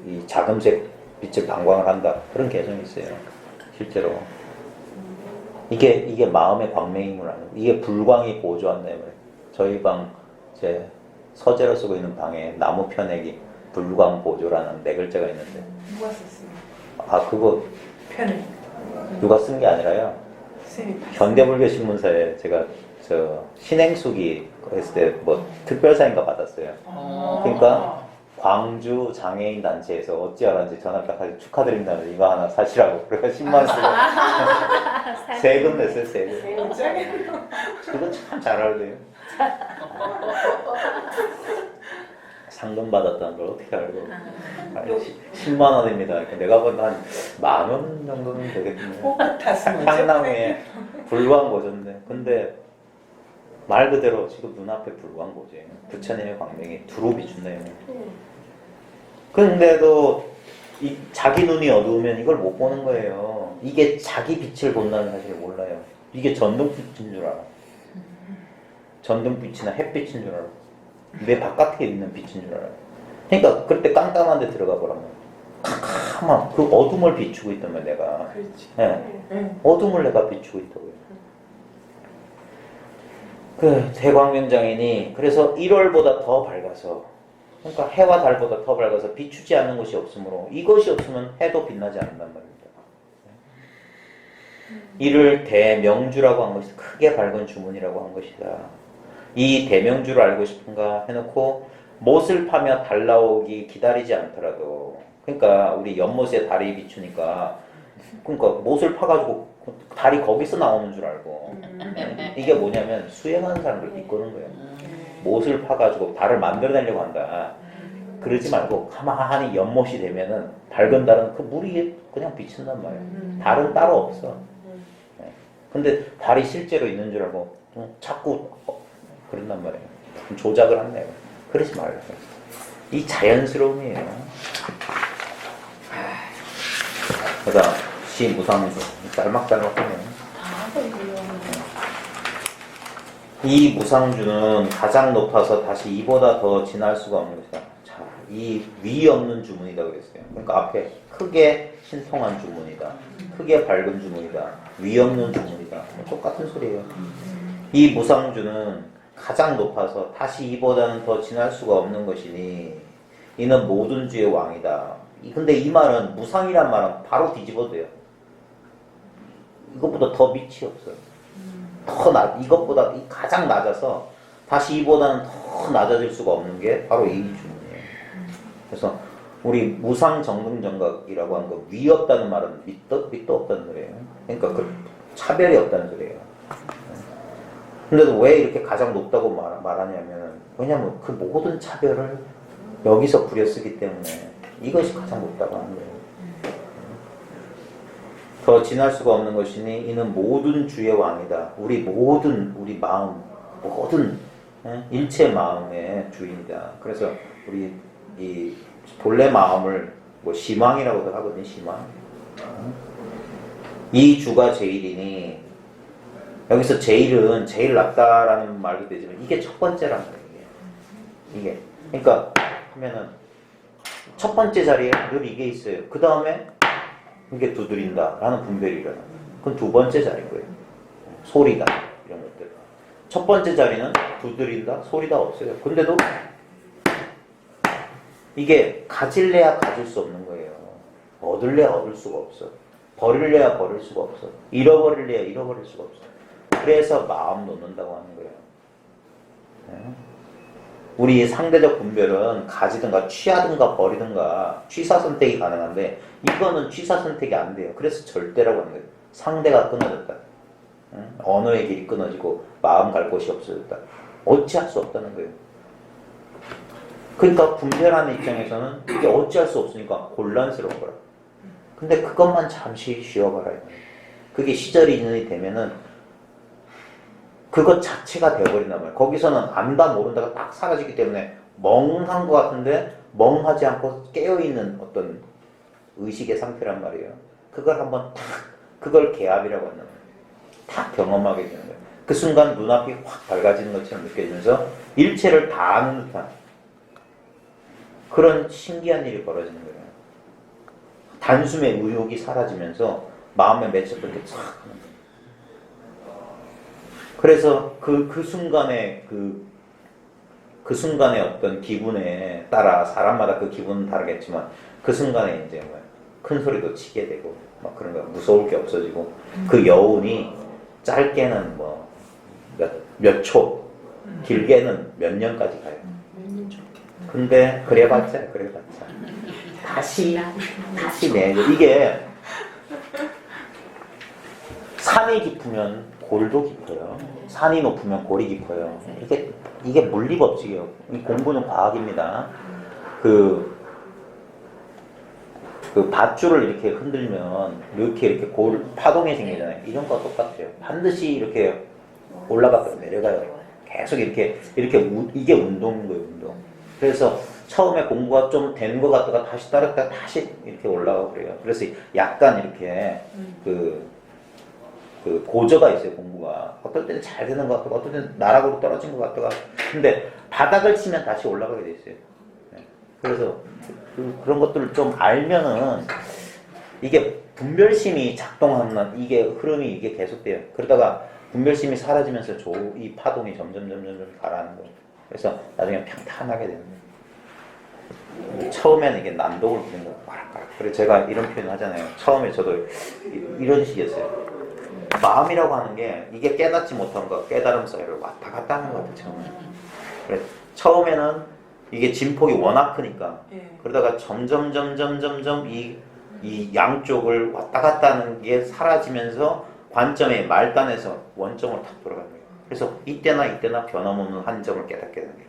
Speaker 1: 이 자금색 빛을 방광을 한다. 그런 개성이 있어요. 실제로. 이게 마음의 광명임을 아는. 이게 불광이 보조한다. 저희 방 제 서재로 쓰고 있는 방에 나무 편액이 불광 보조라는 4글자가 있는데.
Speaker 4: 누가 썼어요?
Speaker 1: 아 그거
Speaker 4: 편을
Speaker 1: 누가 쓴 게 아니라요.
Speaker 4: 쌤이
Speaker 1: 현대불교 신문사에 제가 신행수기 했을 때 뭐 특별사인가 받았어요. 그러니까 광주 장애인 단체에서 어찌하는지 전화 딱 하지 축하드립니다는 이거 하나 사시라고. 그래서 10만 원 쓰고 세금 냈어요. 세금. 그건 참 잘 알아요. 상금 받았다는 걸 어떻게 알고? 10만 원입니다. 내가 본 한 10,000원 정도는 되겠군요. 향나무에 불광 보조인데, 근데 말 그대로 지금 눈앞에 불광 보조예요. 부처님의 광명이 두루 비춘다요. 근데도 자기 눈이 어두우면 이걸 못 보는 거예요. 이게 자기 빛을 본다는 사실을 몰라요. 이게 전등빛인 줄 알아. 전등빛이나 햇빛인 줄 알아. 내 바깥에 있는 빛인 줄 알아요. 그러니까 그때 깜깜한 데 들어가 보라면 캄캄한 그 어둠을 비추고 있다면 내가.
Speaker 4: 그렇지.
Speaker 1: 네. 어둠을 내가 비추고 있다고요. 그 대광명장인이 그래서 1월보다 더 밝아서, 그러니까 해와 달보다 더 밝아서 비추지 않는 것이 없으므로 이것이 없으면 해도 빛나지 않는단 말입니다. 이를 대명주라고 한 것이다. 크게 밝은 주문이라고 한 것이다. 이 대명주를 알고 싶은가 해놓고 못을 파며 달 나오기 기다리지 않더라도, 그러니까 우리 연못에 달이 비추니까, 그러니까 못을 파가지고 달이 거기서 나오는 줄 알고, 이게 뭐냐면 수행하는 사람들 비꼬는 거예요. 못을 파가지고 달을 만들어내려고 한다. 그러지 말고 가만히 연못이 되면은 밝은 달은 그 물이 그냥 비친단 말이에요. 달은 따로 없어. 근데 달이 실제로 있는 줄 알고 자꾸 그런단 말이에요. 조작을 한대요. 그러지 말라고. 이 자연스러움이에요. 그러다 시 무상주 짤막짤막하네요. 이 무상주는 가장 높아서 다시 이보다 더 진할 수가 없는 것이다. 자, 이 위 없는 주문이다 그랬어요. 그러니까 앞에 크게 신통한 주문이다. 크게 밝은 주문이다. 위 없는 주문이다. 똑같은 소리예요. 이 무상주는 가장 높아서 다시 이보다는 더 진할 수가 없는 것이니 이는 모든 주의 왕이다. 근데 이 말은, 무상이란 말은 바로 뒤집어도 돼요. 이것보다 더 밑이 없어요. 이것보다 가장 낮아서 다시 이보다는 더 낮아질 수가 없는 게 바로 이 주문이에요. 그래서 우리 무상정등정각이라고 하는 거, 위 없다는 말은 밑도 없다는 소리예요. 그러니까 그 차별이 없다는 소리예요. 근데도 왜 이렇게 가장 높다고 말하냐면, 왜냐면 그 모든 차별을 여기서 부려쓰기 때문에 이것이 가장 높다고 하는 거예요. 더 지날 수가 없는 것이니 이는 모든 주의 왕이다. 우리 마음, 모든 일체 마음의 주인이다. 그래서 우리 이 본래 마음을 뭐 심왕이라고도 하거든요. 심왕. 이 주가 제일이니, 여기서 제일은 제일 낫다라는 말도 되지만 이게 첫 번째란 말이에요. 이게 그러니까 하면은 첫 번째 자리에 늘 이게 있어요. 그 다음에 이게 두드린다 라는 분별이 일어나요. 그건 두 번째 자리인 거예요. 소리다 이런 것들. 첫 번째 자리는 두드린다, 소리다 없어요. 근데도 이게 가질래야 가질 수 없는 거예요. 얻을래야 얻을 수가 없어. 버릴래야 버릴 수가 없어. 잃어버릴래야 잃어버릴 수가 없어. 그래서 마음 놓는다고 하는 거예요. 우리 상대적 분별은 가지든가 취하든가 버리든가 취사 선택이 가능한데, 이거는 취사 선택이 안 돼요. 그래서 절대라고 하는 거예요. 상대가 끊어졌다. 언어의 길이 끊어지고 마음 갈 곳이 없어졌다. 어찌할 수 없다는 거예요. 그러니까 분별하는 입장에서는 이게 어찌할 수 없으니까 곤란스러운 거라. 근데 그것만 잠시 쉬어봐라. 그게 시절이 인연이 되면은 그것 자체가 되어버린단 말이에요. 거기서는 안다 모른다가 딱 사라지기 때문에 멍한 것 같은데 멍하지 않고 깨어있는 어떤 의식의 상태란 말이에요. 그걸 한번 그걸 개압이라고 한단 말이에요. 딱 경험하게 되는 거예요. 그 순간 눈앞이 확 밝아지는 것처럼 느껴지면서 일체를 다 아는 듯한 그런 신기한 일이 벌어지는 거예요. 단숨에 의욕이 사라지면서 마음에 맺혔던 게 촥. 그래서 그 순간에 그 순간의 어떤 기분에 따라 사람마다 그 기분은 다르겠지만 그 순간에 이제 큰 소리도 치게 되고 막 그런 거 무서울 게 없어지고 그 여운이 짧게는 뭐 몇 초, 길게는 몇 년까지 가요. 근데 그래봤자 다시 내죠. 이게 산이 깊으면 골도 깊어요. 산이 높으면 골이 깊어요. 이게 물리 법칙이에요. 이 공부는 과학입니다. 그 밧줄을 이렇게 흔들면 이렇게 골 파동이 생기잖아요. 이런 거 똑같아요. 반드시 이렇게 올라갔다가 내려가요. 계속 이게 운동인 거예요. 운동. 그래서 처음에 공부가 좀 된 것 같다가 다시 따랐다가 다시 이렇게 올라가고 그래요. 그래서 약간 이렇게 그 고저가 있어요. 공부가 어떨 때는 잘 되는 것 같다가 어떨 때는 나락으로 떨어진 것 같다가, 근데 바닥을 치면 다시 올라가게 돼 있어요. 그래서 그런 것들을 좀 알면은 이게 분별심이 작동하는 이게 흐름이 이게 계속돼요. 그러다가 분별심이 사라지면서 이 파동이 점점 가라앉는 거예요. 그래서 나중에 평탄하게 되는 거예요. 처음에는 이게 난독을 부리는 거 말할까. 그래서 제가 이런 표현 하잖아요. 처음에 저도 이런 식이었어요. 마음이라고 하는 게 이게 깨닫지 못한 거, 깨달음 사이를 왔다 갔다 하는 것 같아요. 처음에. 그래, 처음에는 이게 진폭이 워낙 크니까
Speaker 4: 예.
Speaker 1: 그러다가 점점 이 양쪽을 왔다 갔다 하는 게 사라지면서 관점의 말단에서 원점으로 탁 돌아가는 거예요. 그래서 이때나 변함없는 한 점을 깨닫게 되는 거예요.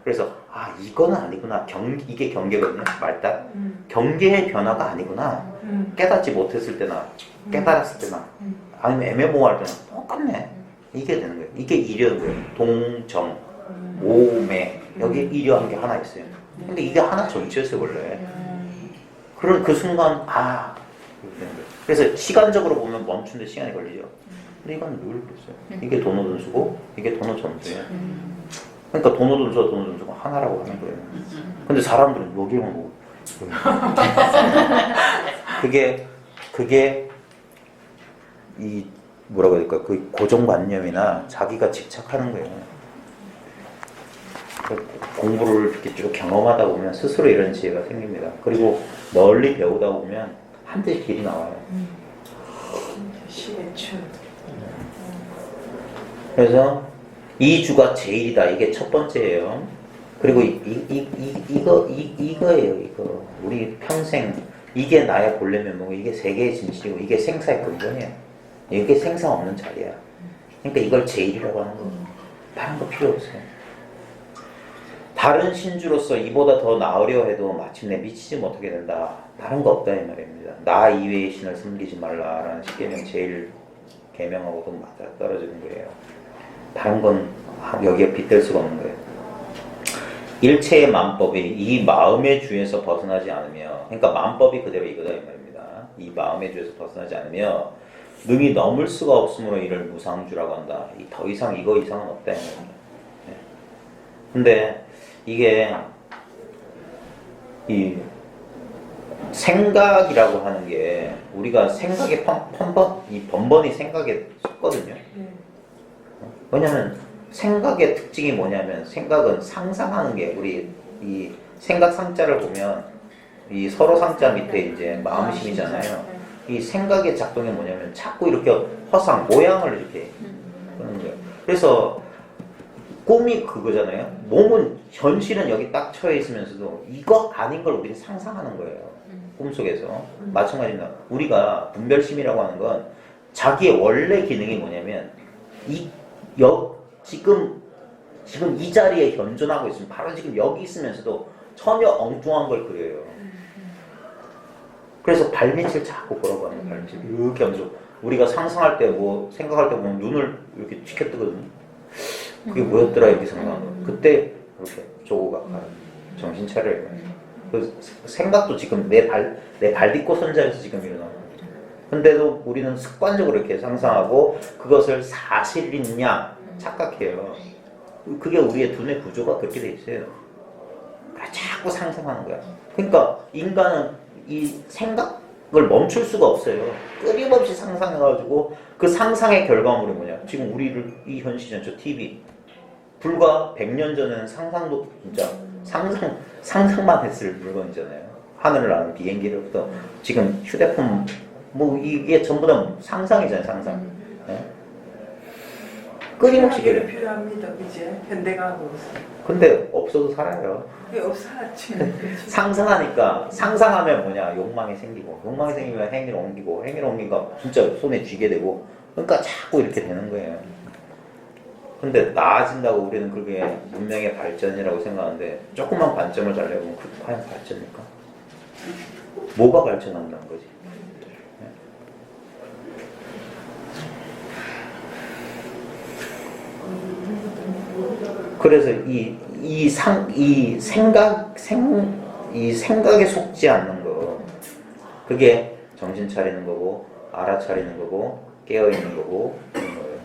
Speaker 1: 그래서 이거는 아니구나. 이게 경계거든요. 말단. 경계의 변화가 아니구나. 깨닫지 못했을 때나 깨달았을 때나 아니면 애매모호할 때나 똑같네. 이게 되는 거예요. 이게 이려는 거예요. 동정, 오매 여기 이려한 게 하나 있어요. 근데 이게 하나 전체였어요 원래. 그런 그 순간 이렇게 되는 거예요. 그래서 시간적으로 보면 멈춘데 시간이 걸리죠. 근데 이건 늘 그랬어요. 이게 도노돈수고 이게 도노전수예요. 그러니까 도노돈수와 도노전수가 하나라고 하는 거예요. 근데 사람들은 여기만 보고 그게 이 뭐라고 해야 될까? 그 고정관념이나 자기가 집착하는 거예요. 공부를 이렇게 쭉 경험하다 보면 스스로 이런 지혜가 생깁니다. 그리고 멀리 배우다 보면 한때 길이 나와요.
Speaker 4: 신의 춘.
Speaker 1: 그래서 이 주가 제일이다. 이게 첫 번째예요. 그리고 이거예요. 이거 우리 평생 이게 나의 본래 면목이고 이게 세계의 진실이고 이게 생사의 근본이에요. 이게 생사 없는 자리야. 그러니까 이걸 제일이라고 하는 거. 다른 거 필요 없어요. 다른 신주로서 이보다 더 나으려 해도 마침내 미치지 못하게 된다. 다른 거 없다 이 말입니다. 나 이외의 신을 섬기지 말라라는 십계명 제일 계명하고도 맞아 떨어지는 거예요. 다른 건 여기에 빗댈 수가 없는 거예요. 일체의 만법이 이 마음의 주에서 벗어나지 않으며, 그러니까 만법이 그대로 이거다 이 말입니다. 이 마음의 주에서 벗어나지 않으며 능히 넘을 수가 없으므로 이를 무상주라고 한다. 더 이상 이거 이상은 없다 이 말입니다. 네. 근데 이게 이 생각이라고 하는 게 우리가 생각에 번번이 생각에 속거든요. 왜냐면 생각의 특징이 뭐냐면 생각은 상상하는 게 우리 이 생각 상자를 보면 이 서로 상자 밑에 이제 마음심이잖아요. 이 생각의 작동이 뭐냐면 자꾸 이렇게 허상 모양을 이렇게 하는 거예요. 그래서 꿈이 그거잖아요. 몸은 현실은 여기 딱 처해 있으면서도 이거 아닌 걸 우리는 상상하는 거예요. 꿈속에서. 마찬가지입니다. 우리가 분별심이라고 하는 건 자기의 원래 기능이 뭐냐면 지금 이 자리에 현존하고 있으면 바로 지금 여기 있으면서도 전혀 엉뚱한 걸 그려요. 그래서 발밑을 자꾸 보라고 하는 거예요. 발밑을 이렇게 하면서 우리가 상상할 때 뭐 생각할 때 보면 눈을 이렇게 치켜뜨거든요. 그게 뭐였더라 이렇게 생각하는 거예요. 그때 이렇게 조각 정신 차려요. 그 생각도 지금 내 발 딛고 선 자리에서 지금 일어나는 거예요. 근데도 우리는 습관적으로 이렇게 상상하고 그것을 사실이냐 착각해요. 그게 우리의 두뇌 구조가 그렇게 돼 있어요. 자꾸 상상하는 거야. 그러니까 인간은 이 생각을 멈출 수가 없어요. 끊임없이 상상해가지고 그 상상의 결과물이 뭐냐. 지금 우리를 이 현실은 저 TV 불과 100년 전에는 상상도 진짜 상상만 했을 물건이잖아요. 하늘을 나는 비행기로부터 지금 휴대폰 뭐 이게 전부 다 상상이잖아요. 상상. 네? 끊임없이 그래요.
Speaker 4: 필요합니다. 이제 현대과학으로서.
Speaker 1: 근데 없어도 살아요.
Speaker 4: 그게 없어졌지.
Speaker 1: 상상하니까 상상하면 뭐냐 욕망이 생기고 욕망이 생기면 행위를 옮기고 행위를 옮기니까 진짜 손에 쥐게 되고 그러니까 자꾸 이렇게 되는 거예요. 근데 나아진다고 우리는 그게 문명의 발전이라고 생각하는데 조금만 관점을 잘 내보면 그게 과연 발전일까? 뭐가 발전한다는 거지? 그래서 이 생각에 속지 않는 거, 그게 정신 차리는 거고, 알아차리는 거고, 깨어있는 거고, 그런 거예요.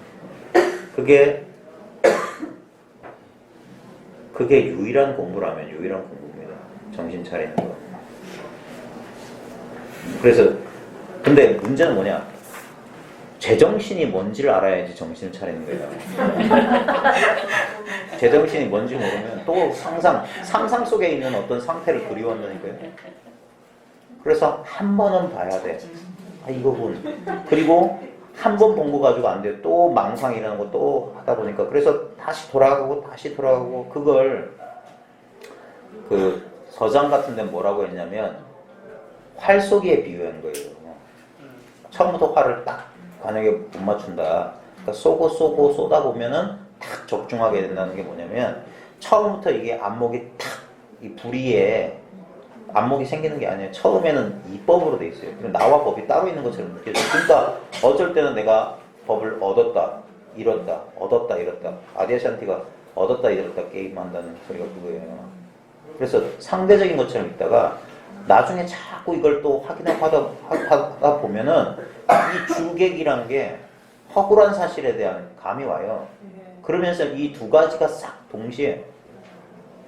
Speaker 1: 그게 유일한 공부라면 유일한 공부입니다. 정신 차리는 거. 그래서, 근데 문제는 뭐냐? 제정신이 뭔지를 알아야지 정신을 차리는 거예요. 제정신이 뭔지 모르면 또 상상 속에 있는 어떤 상태를 그리워한다니까요. 그래서 한 번은 봐야 돼. 아, 이거군. 그리고 한 번 본 거 가지고 안 돼. 또 망상이라는 거 또 하다 보니까. 그래서 다시 돌아가고 그걸 그 서장 같은 데는 뭐라고 했냐면 활쏘기에 비유한 거예요. 처음부터 활을 딱 관역에 못 맞춘다. 그러니까 쏘고 쏘다 보면은 딱 적중하게 된다는 게 뭐냐면 처음부터 이게 안목이 탁 이 부리에 안목이 생기는 게 아니에요. 처음에는 이법으로 돼 있어요. 그럼 나와 법이 따로 있는 것처럼 느껴져요. 그러니까 어쩔 때는 내가 법을 얻었다, 잃었다, 얻었다, 잃었다. 아디아샨티가 얻었다, 잃었다 게임한다는 소리가 그거예요. 그래서 상대적인 것처럼 있다가 나중에 자꾸 이걸 또 확인하고 하다 보면은 이 주객이란 게 허구란 사실에 대한 감이 와요. 그러면서 이 두 가지가 싹 동시에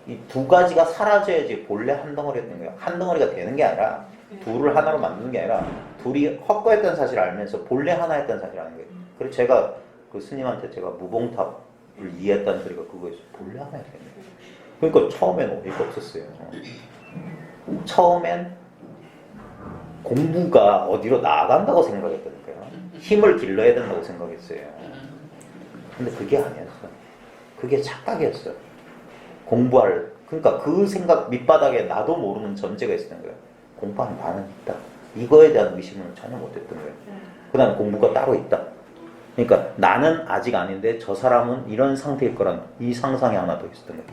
Speaker 1: 이 두 가지가 사라져야지 본래 한 덩어리였던 거예요. 한 덩어리가 되는 게 아니라 둘을 하나로 만드는 게 아니라 둘이 헛거했던 사실을 알면서 본래 하나였던 사실을 아는 거예요. 그래서 제가 그 스님한테 제가 무봉탑을 이해했다는 소리가 그거였어요. 본래 하나였던 거예요. 그러니까 처음엔 어이가 없었어요. 처음엔 공부가 어디로 나아간다고 생각했다니까요. 힘을 길러야 된다고 생각했어요. 근데 그게 아니었어. 그게 착각이었어. 그러니까 그 생각 밑바닥에 나도 모르는 전제가 있었던 거예요. 공부하는 반은 있다. 이거에 대한 의심을 전혀 못했던 거예요. 그 다음에 공부가 따로 있다. 그러니까 나는 아직 아닌데 저 사람은 이런 상태일 거란 이 상상이 하나 더 있었던 거예요.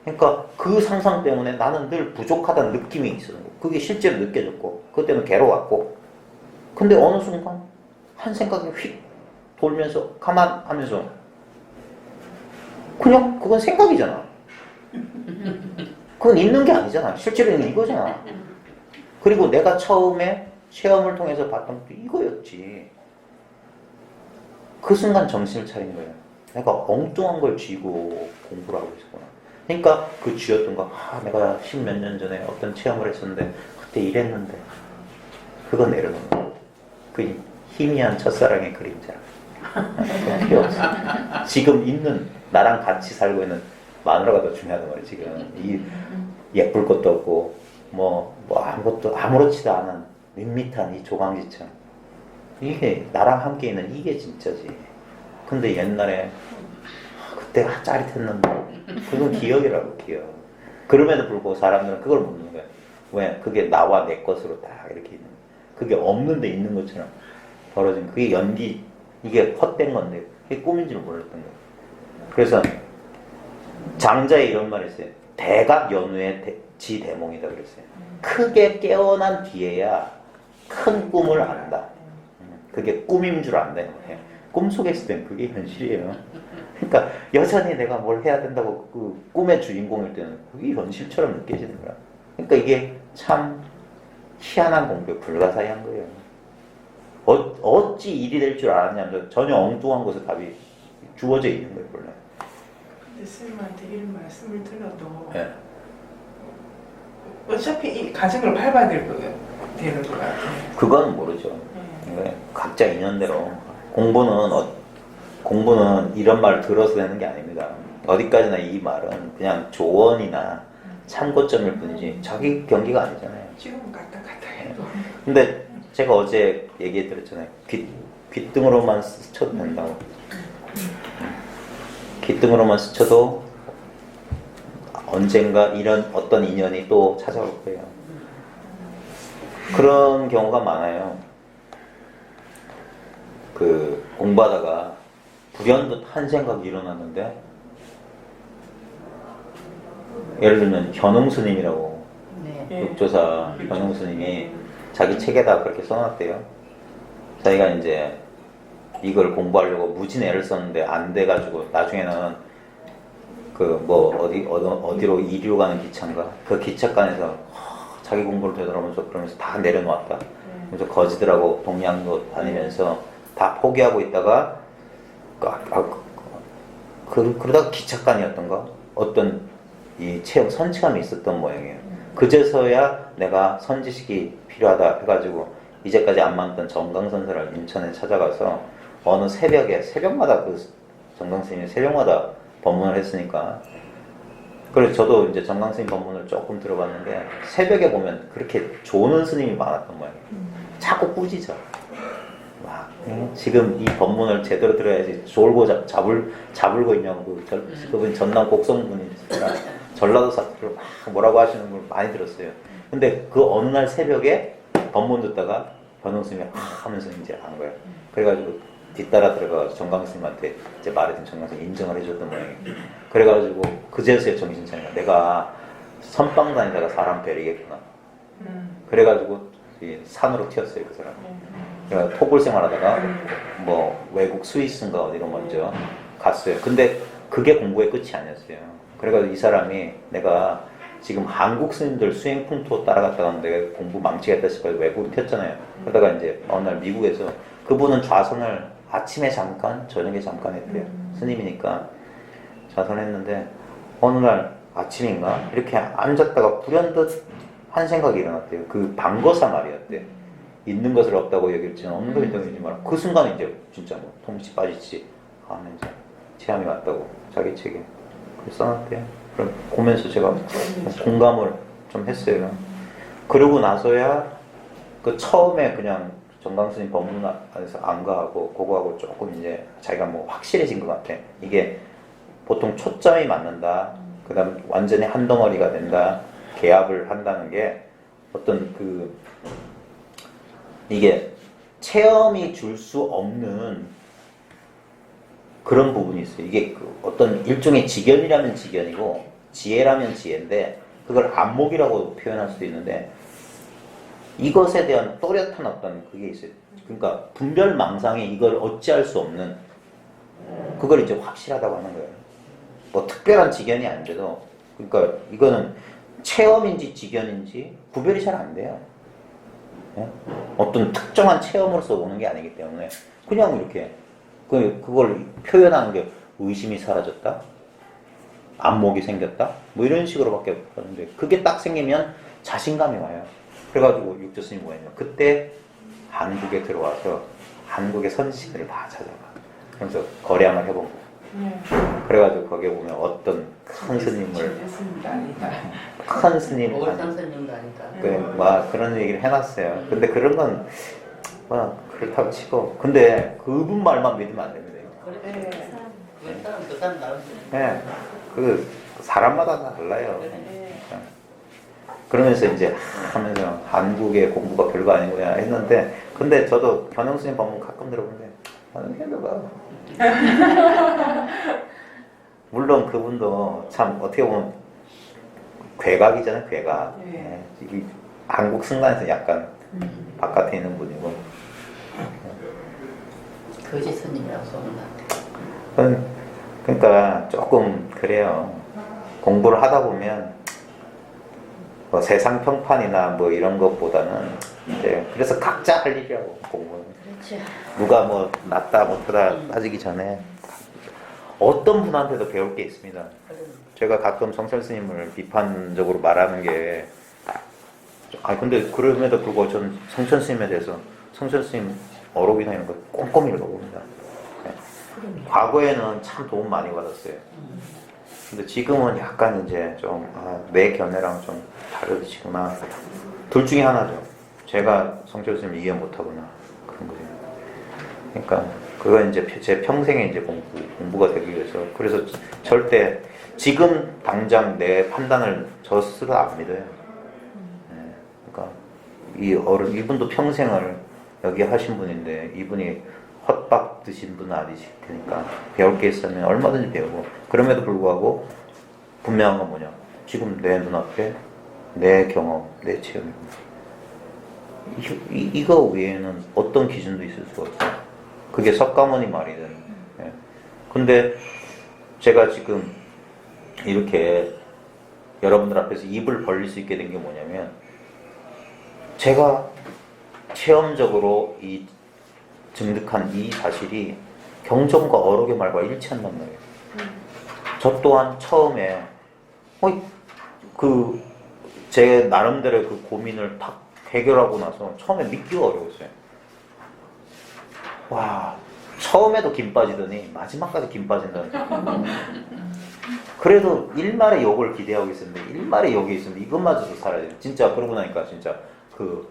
Speaker 1: 그러니까 그 상상 때문에 나는 늘 부족하다는 느낌이 있었던 거예요. 그게 실제로 느껴졌고 그때는 괴로웠고 근데 어느 순간 한 생각이 휙 돌면서 가만하면서 그냥 그건 생각이잖아. 그건 있는 게 아니잖아. 실제로 있는 이거잖아. 그리고 내가 처음에 체험을 통해서 봤던 것도 이거였지. 그 순간 정신을 차린 거예요. 내가 엉뚱한 걸 쥐고 공부를 하고 있었구나. 그러니까 그 쥐었던 거, 내가 10몇 년 전에 어떤 체험을 했었는데 그때 이랬는데 그거 내려놓는 거. 그 희미한 첫사랑의 그림자. 그건 필요 없어. 지금 있는 나랑 같이 살고 있는 마누라가 더 중요하단 말이에요. 지금 이 예쁠 것도 없고 뭐 아무것도 아무렇지도 않은 밋밋한 이 조강지처럼 이게 나랑 함께 있는 이게 진짜지. 근데 옛날에 그때 짜릿했는데 그건 기억이라고. 기억. 그럼에도 불구하고 사람들은 그걸 묻는 거야. 왜? 그게 나와 내 것으로 딱 이렇게 있는 거야. 그게 없는데 있는 것처럼 벌어진 그게 연기. 이게 헛된 건데 그게 꿈인 줄 몰랐던 거야. 그래서 장자에 이런 말을 했어요. 대각연우의 지대몽이다 그랬어요. 크게 깨어난 뒤에야 큰 꿈을 안다. 그게 꿈인 줄 안다. 꿈속에 있을 땐 그게 현실이에요. 그러니까 여전히 내가 뭘 해야 된다고 그 꿈의 주인공일 때는 그게 현실처럼 느껴지는 거야. 그러니까 이게 참 희한한 공부에 불가사의한 거예요. 어찌 일이 될 줄 알았냐면 전혀 엉뚱한 것에 답이 주어져 있는 거예요. 원래.
Speaker 4: 근데 스님한테 이런 말씀을 들어도
Speaker 1: 네.
Speaker 4: 어차피 이 가정을 밟아야 되는 것 같아요.
Speaker 1: 그건 모르죠. 네. 각자 인연대로 공부는 이런 말을 들어서 되는 게 아닙니다. 어디까지나 이 말은 그냥 조언이나 참고점일 뿐이지 자기 경기가 아니잖아요.
Speaker 4: 지금은 갔다 해도.
Speaker 1: 근데 제가 어제 얘기해 드렸잖아요. 귓등으로만 스쳐도 된다고. 귓등으로만 스쳐도 언젠가 이런 어떤 인연이 또 찾아올 거예요. 그런 경우가 많아요. 그 공부하다가 불현듯 한 생각이 일어났는데 예를 들면 현웅 스님이라고
Speaker 3: 네.
Speaker 1: 국조사 현웅 스님이 자기 책에다 그렇게 써놨대요. 자기가 이제 이걸 공부하려고 무진 애를 썼는데 안 돼가지고 나중에는 그 뭐 어디로 이리로 가는 기차인가 그 기차간에서 자기 공부를 되돌아보면서 그러면서 다 내려놓았다. 그래서 거지들하고 동양도 다니면서 다 포기하고 있다가 그러다가 기차간이었던가 어떤 이 체험 선취감이 있었던 모양이에요. 그제서야 내가 선지식이 필요하다 해가지고 이제까지 안 만났던 정강선생을 인천에 찾아가서 어느 새벽마다 그 정강스님이 새벽마다 법문을 했으니까 그래서 저도 이제 정강스님 법문을 조금 들어봤는데 새벽에 보면 그렇게 조는 스님이 많았던 모양이에요. 자꾸 꾸짖어. 막 지금 이 법문을 제대로 들어야지 졸고 잡을고 있냐고 그분 전남 곡성분이니까 전라도 사투리로 막 뭐라고 하시는 걸 많이 들었어요. 근데 그 어느 날 새벽에 법문 듣다가 변홍스님이 하면서 이제 한 거예요. 그래가지고 뒤따라 들어가서 정강스님한테 이제 말했던 정강스님 인정을 해줬던 모양이에요. 그래가지고 그제서야 정신 차리가 내가 선방 다니다가 사람 베리겠구나. 그래가지고 이 산으로 튀었어요 그 사람. 그러니까 토굴 생활하다가 뭐 외국 스위스인가 어디로 먼저 갔어요. 근데 그게 공부의 끝이 아니었어요. 그래가지고 이 사람이 내가 지금 한국 스님들 수행 풍토 따라갔다가 내가 공부 망치겠다 싶어서 외국으로 튀었잖아요. 그러다가 이제 어느 날 미국에서 그분은 좌선을 아침에 잠깐 저녁에 잠깐 했대요. 스님이니까 좌선했는데 어느 날 아침인가 이렇게 앉았다가 불현듯 한 생각이 일어났대요. 그 방거사 말이었대. 있는 것을 없다고 여길지는 없는 것을 있다고 여기지 마라. 그 순간 이제 진짜 뭐 통치 빠지지 하면 이제 체험이 왔다고 자기 책에 써놨대요. 그럼 보면서 제가 공감을 좀 했어요. 그러고 나서야 그 처음에 그냥 정강스님 법문 안에서 안가하고 그거하고 조금 이제 자기가 뭐 확실해진 것 같아. 이게 보통 초점이 맞는다. 그 다음 완전히 한 덩어리가 된다. 개합을 한다는 게 어떤 그 이게 체험이 줄 수 없는 그런 부분이 있어요. 이게 그 어떤 일종의 직견이라면 직견이고 지혜라면 지혜인데 그걸 안목이라고 표현할 수도 있는데 이것에 대한 또렷한 어떤 그게 있어요. 그러니까 분별망상에 이걸 어찌할 수 없는 그걸 이제 확실하다고 하는 거예요. 뭐 특별한 직견이 아닌데도 그러니까 이거는 체험인지 직견인지 구별이 잘 안 돼요. 네? 어떤 특정한 체험으로서 오는 게 아니기 때문에 그냥 이렇게 그걸 표현하는 게 의심이 사라졌다? 안목이 생겼다? 뭐 이런 식으로밖에 없는데 그게 딱 생기면 자신감이 와요. 그래가지고 육조스님이 뭐했냐 그때 한국에 들어와서 한국의 선신을 다 찾아가. 그래서 거래함을 해본 거예요. 그래가지고 거기에 보면 어떤 큰 스님을 큰 스님
Speaker 3: 오월상스님도 아니까.
Speaker 1: 막 그런 얘기를 해놨어요. 근데 그런 건 그렇다고 치고 근데 그분 말만 믿으면 안 됩니다.
Speaker 3: 그 사람 나름대로.
Speaker 1: 네, 그 사람마다 다 달라요. 그러면서 이제 하면서 한국의 공부가 별거 아니구나 했는데 근데 저도 변형스님 법문 가끔 들어보는데 별로가 물론 그분도 참 어떻게 보면 괴각이잖아요. 괴각. 네. 이 한국 승관에서 약간 바깥에 있는 분이고
Speaker 3: 거짓 스님이라고 소문 났대.
Speaker 1: 그러니까 조금 그래요. 공부를 하다 보면 뭐 세상 평판이나 뭐 이런 것보다는 이제 그래서 각자 할 일이라고 공부는.
Speaker 3: 그렇지.
Speaker 1: 누가 뭐 낫다 못하다 따지기 전에 어떤 분한테도 배울 게 있습니다. 제가 가끔 성철 스님을 비판적으로 말하는 게 근데 그럼에도 불구하고 저는 성철 스님에 대해서 성철 스님 어록이나 이런 거 꼼꼼히 읽어봅니다. 네. 과거에는 참 도움 많이 받았어요. 근데 지금은 약간 이제 좀 내 견해랑 좀 다르지구나. 둘 중에 하나죠. 제가 성철 스님을 이해 못하거나 그런 거죠. 그러니까 그건 이제 제 평생의 이제 공부가 되기 위해서 그래서 절대 지금 당장 내 판단을 저 스스로 안 믿어요. 네. 그러니까 이 어른 이분도 평생을 여기 하신 분인데 이분이 헛밥 드신 분은 아니실 테니까 배울 게 있으면 얼마든지 배우고 그럼에도 불구하고 분명한 건 뭐냐 지금 내 눈앞에 내 경험, 내 체험입니다. 이거 외에는 어떤 기준도 있을 수가 없어요. 그게 석가모니 말이든. 예. 근데 제가 지금 이렇게 여러분들 앞에서 입을 벌릴 수 있게 된 게 뭐냐면 제가 체험적으로 이 증득한 이 사실이 경전과 어록의 말과 일치한단 말이에요. 저 또한 처음에 제 나름대로 그 고민을 탁 해결하고 나서 처음에 믿기가 어려웠어요. 와, 처음에도 김 빠지더니 마지막까지 김 빠진다는 소리. 그래도 일말의 욕을 기대하고 있었는데 일말의 욕이 있었는데 이것마저도 살아야 돼요. 진짜 그러고 나니까 진짜 그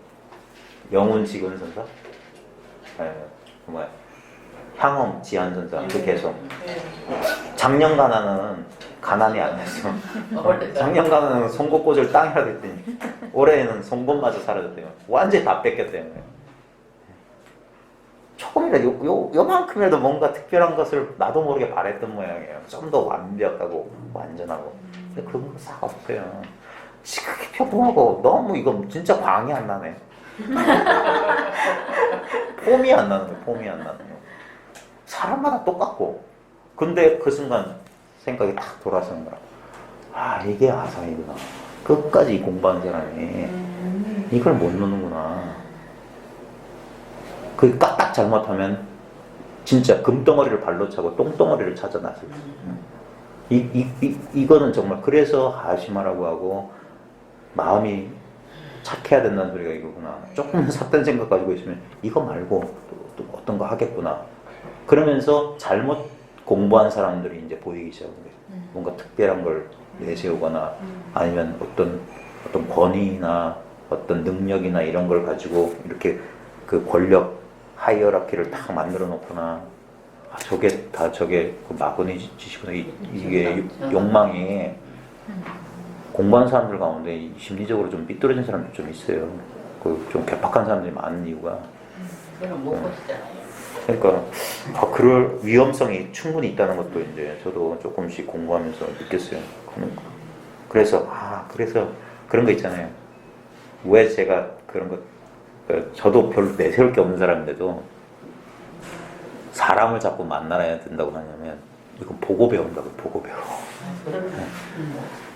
Speaker 1: 영훈 지근선사, 정말 향엄 지한선사 그 개성. 작년 가난은 가난이 아니었어. 작년 가난은 송곳 꽂을 땅이라 됐더니 올해는 송곳마저 사라졌대요. 완전히 다 뺏겼대요. 조금이라도 요만큼이라도 뭔가 특별한 것을 나도 모르게 바랬던 모양이에요. 좀 더 완벽하고 완전하고. 근데 그런 거 싹 없어요. 시각이 평범하고 너무 이거 진짜 광이 안 나네. 폼이 안 나는 거예요. 폼이 안 나는 거예요. 사람마다 똑같고. 근데 그 순간 생각이 탁 돌아서는 거야. 아, 이게 아상이구나. 끝까지 공부하는 사람이 이걸 못 놓는구나. 그 까딱 잘못하면 진짜 금덩어리를 발로 차고 똥덩어리를 찾아 나설 수 있어요. 이거는 정말 그래서 하시마라고 하고 마음이 착해야 된다는 소리가 이거구나. 조금 삿된 생각 가지고 있으면 이거 말고 또 어떤 거 하겠구나. 그러면서 잘못 공부한 사람들이 이제 보이기 시작하는 거예요. 뭔가 특별한 걸 내세우거나 아니면 어떤 권위나 어떤 능력이나 이런 걸 가지고 이렇게 그 권력 하이어라키를 딱 만들어 놓거나 아, 저게 그 마구니 짓이구나. 이게 욕망이 공부한 사람들 가운데 심리적으로 좀 삐뚤어진 사람들 좀 있어요. 그 좀 괴팍한 사람들이 많은 이유가
Speaker 3: 그거는 못 보시잖아요.
Speaker 1: 그러니까 그럴 위험성이 충분히 있다는 것도 이제 저도 조금씩 공부하면서 느꼈어요. 그래서 그런 거 있잖아요. 왜 제가 그런 거 저도 별로 내세울 게 없는 사람인데도 사람을 자꾸 만나야 된다고 하냐면 이건 보고 배운다고. 보고 배워.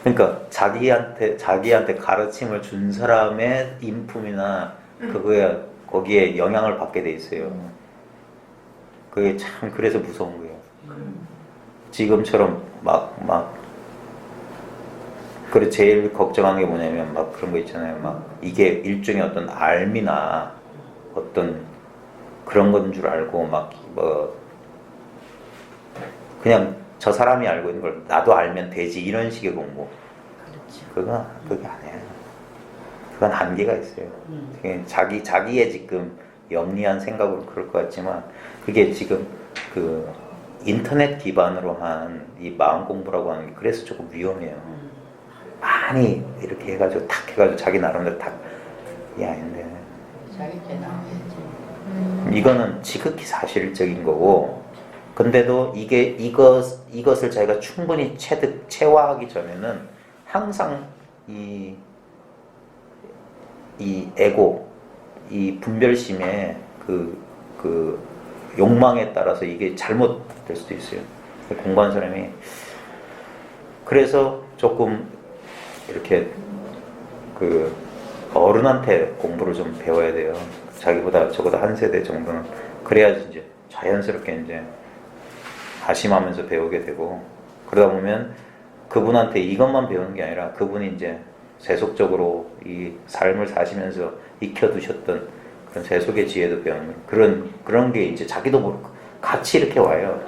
Speaker 1: 그러니까 자기한테 가르침을 준 사람의 인품이나 거기에 영향을 받게 돼 있어요. 그게 참 그래서 무서운 거예요. 지금처럼 그리고 제일 걱정하는 게 뭐냐면 막 그런 거 있잖아요. 막 이게 일종의 어떤 알미나 어떤 그런 건 줄 알고 막 뭐 그냥 저 사람이 알고 있는 걸 나도 알면 되지 이런 식의 공부. 그렇죠. 그게 아니에요. 그건 한계가 있어요. 그게 자기의 지금 영리한 생각으로 그럴 것 같지만 그게 지금 그 인터넷 기반으로 한 이 마음 공부라고 하는 게 그래서 조금 위험해요. 많이 이렇게 해가지고 탁 해가지고 자기 나름대로 탁 이게 아닌데
Speaker 3: 자기 때 나오겠지.
Speaker 1: 이거는 지극히 사실적인 거고 근데도 이것을 자기가 충분히 체화하기 전에는 항상 이 에고 이 분별심의 그 욕망에 따라서 이게 잘못될 수도 있어요. 공부한 사람이 그래서 조금 이렇게 그 어른한테 공부를 좀 배워야 돼요. 자기보다 적어도 한 세대 정도는 그래야지 이제 자연스럽게 이제 다심하면서 배우게 되고 그러다 보면 그분한테 이것만 배우는 게 아니라 그분이 이제 세속적으로 이 삶을 사시면서 익혀두셨던 그런 세속의 지혜도 배우는 그런 게 이제 자기도 모르고 같이 이렇게 와요.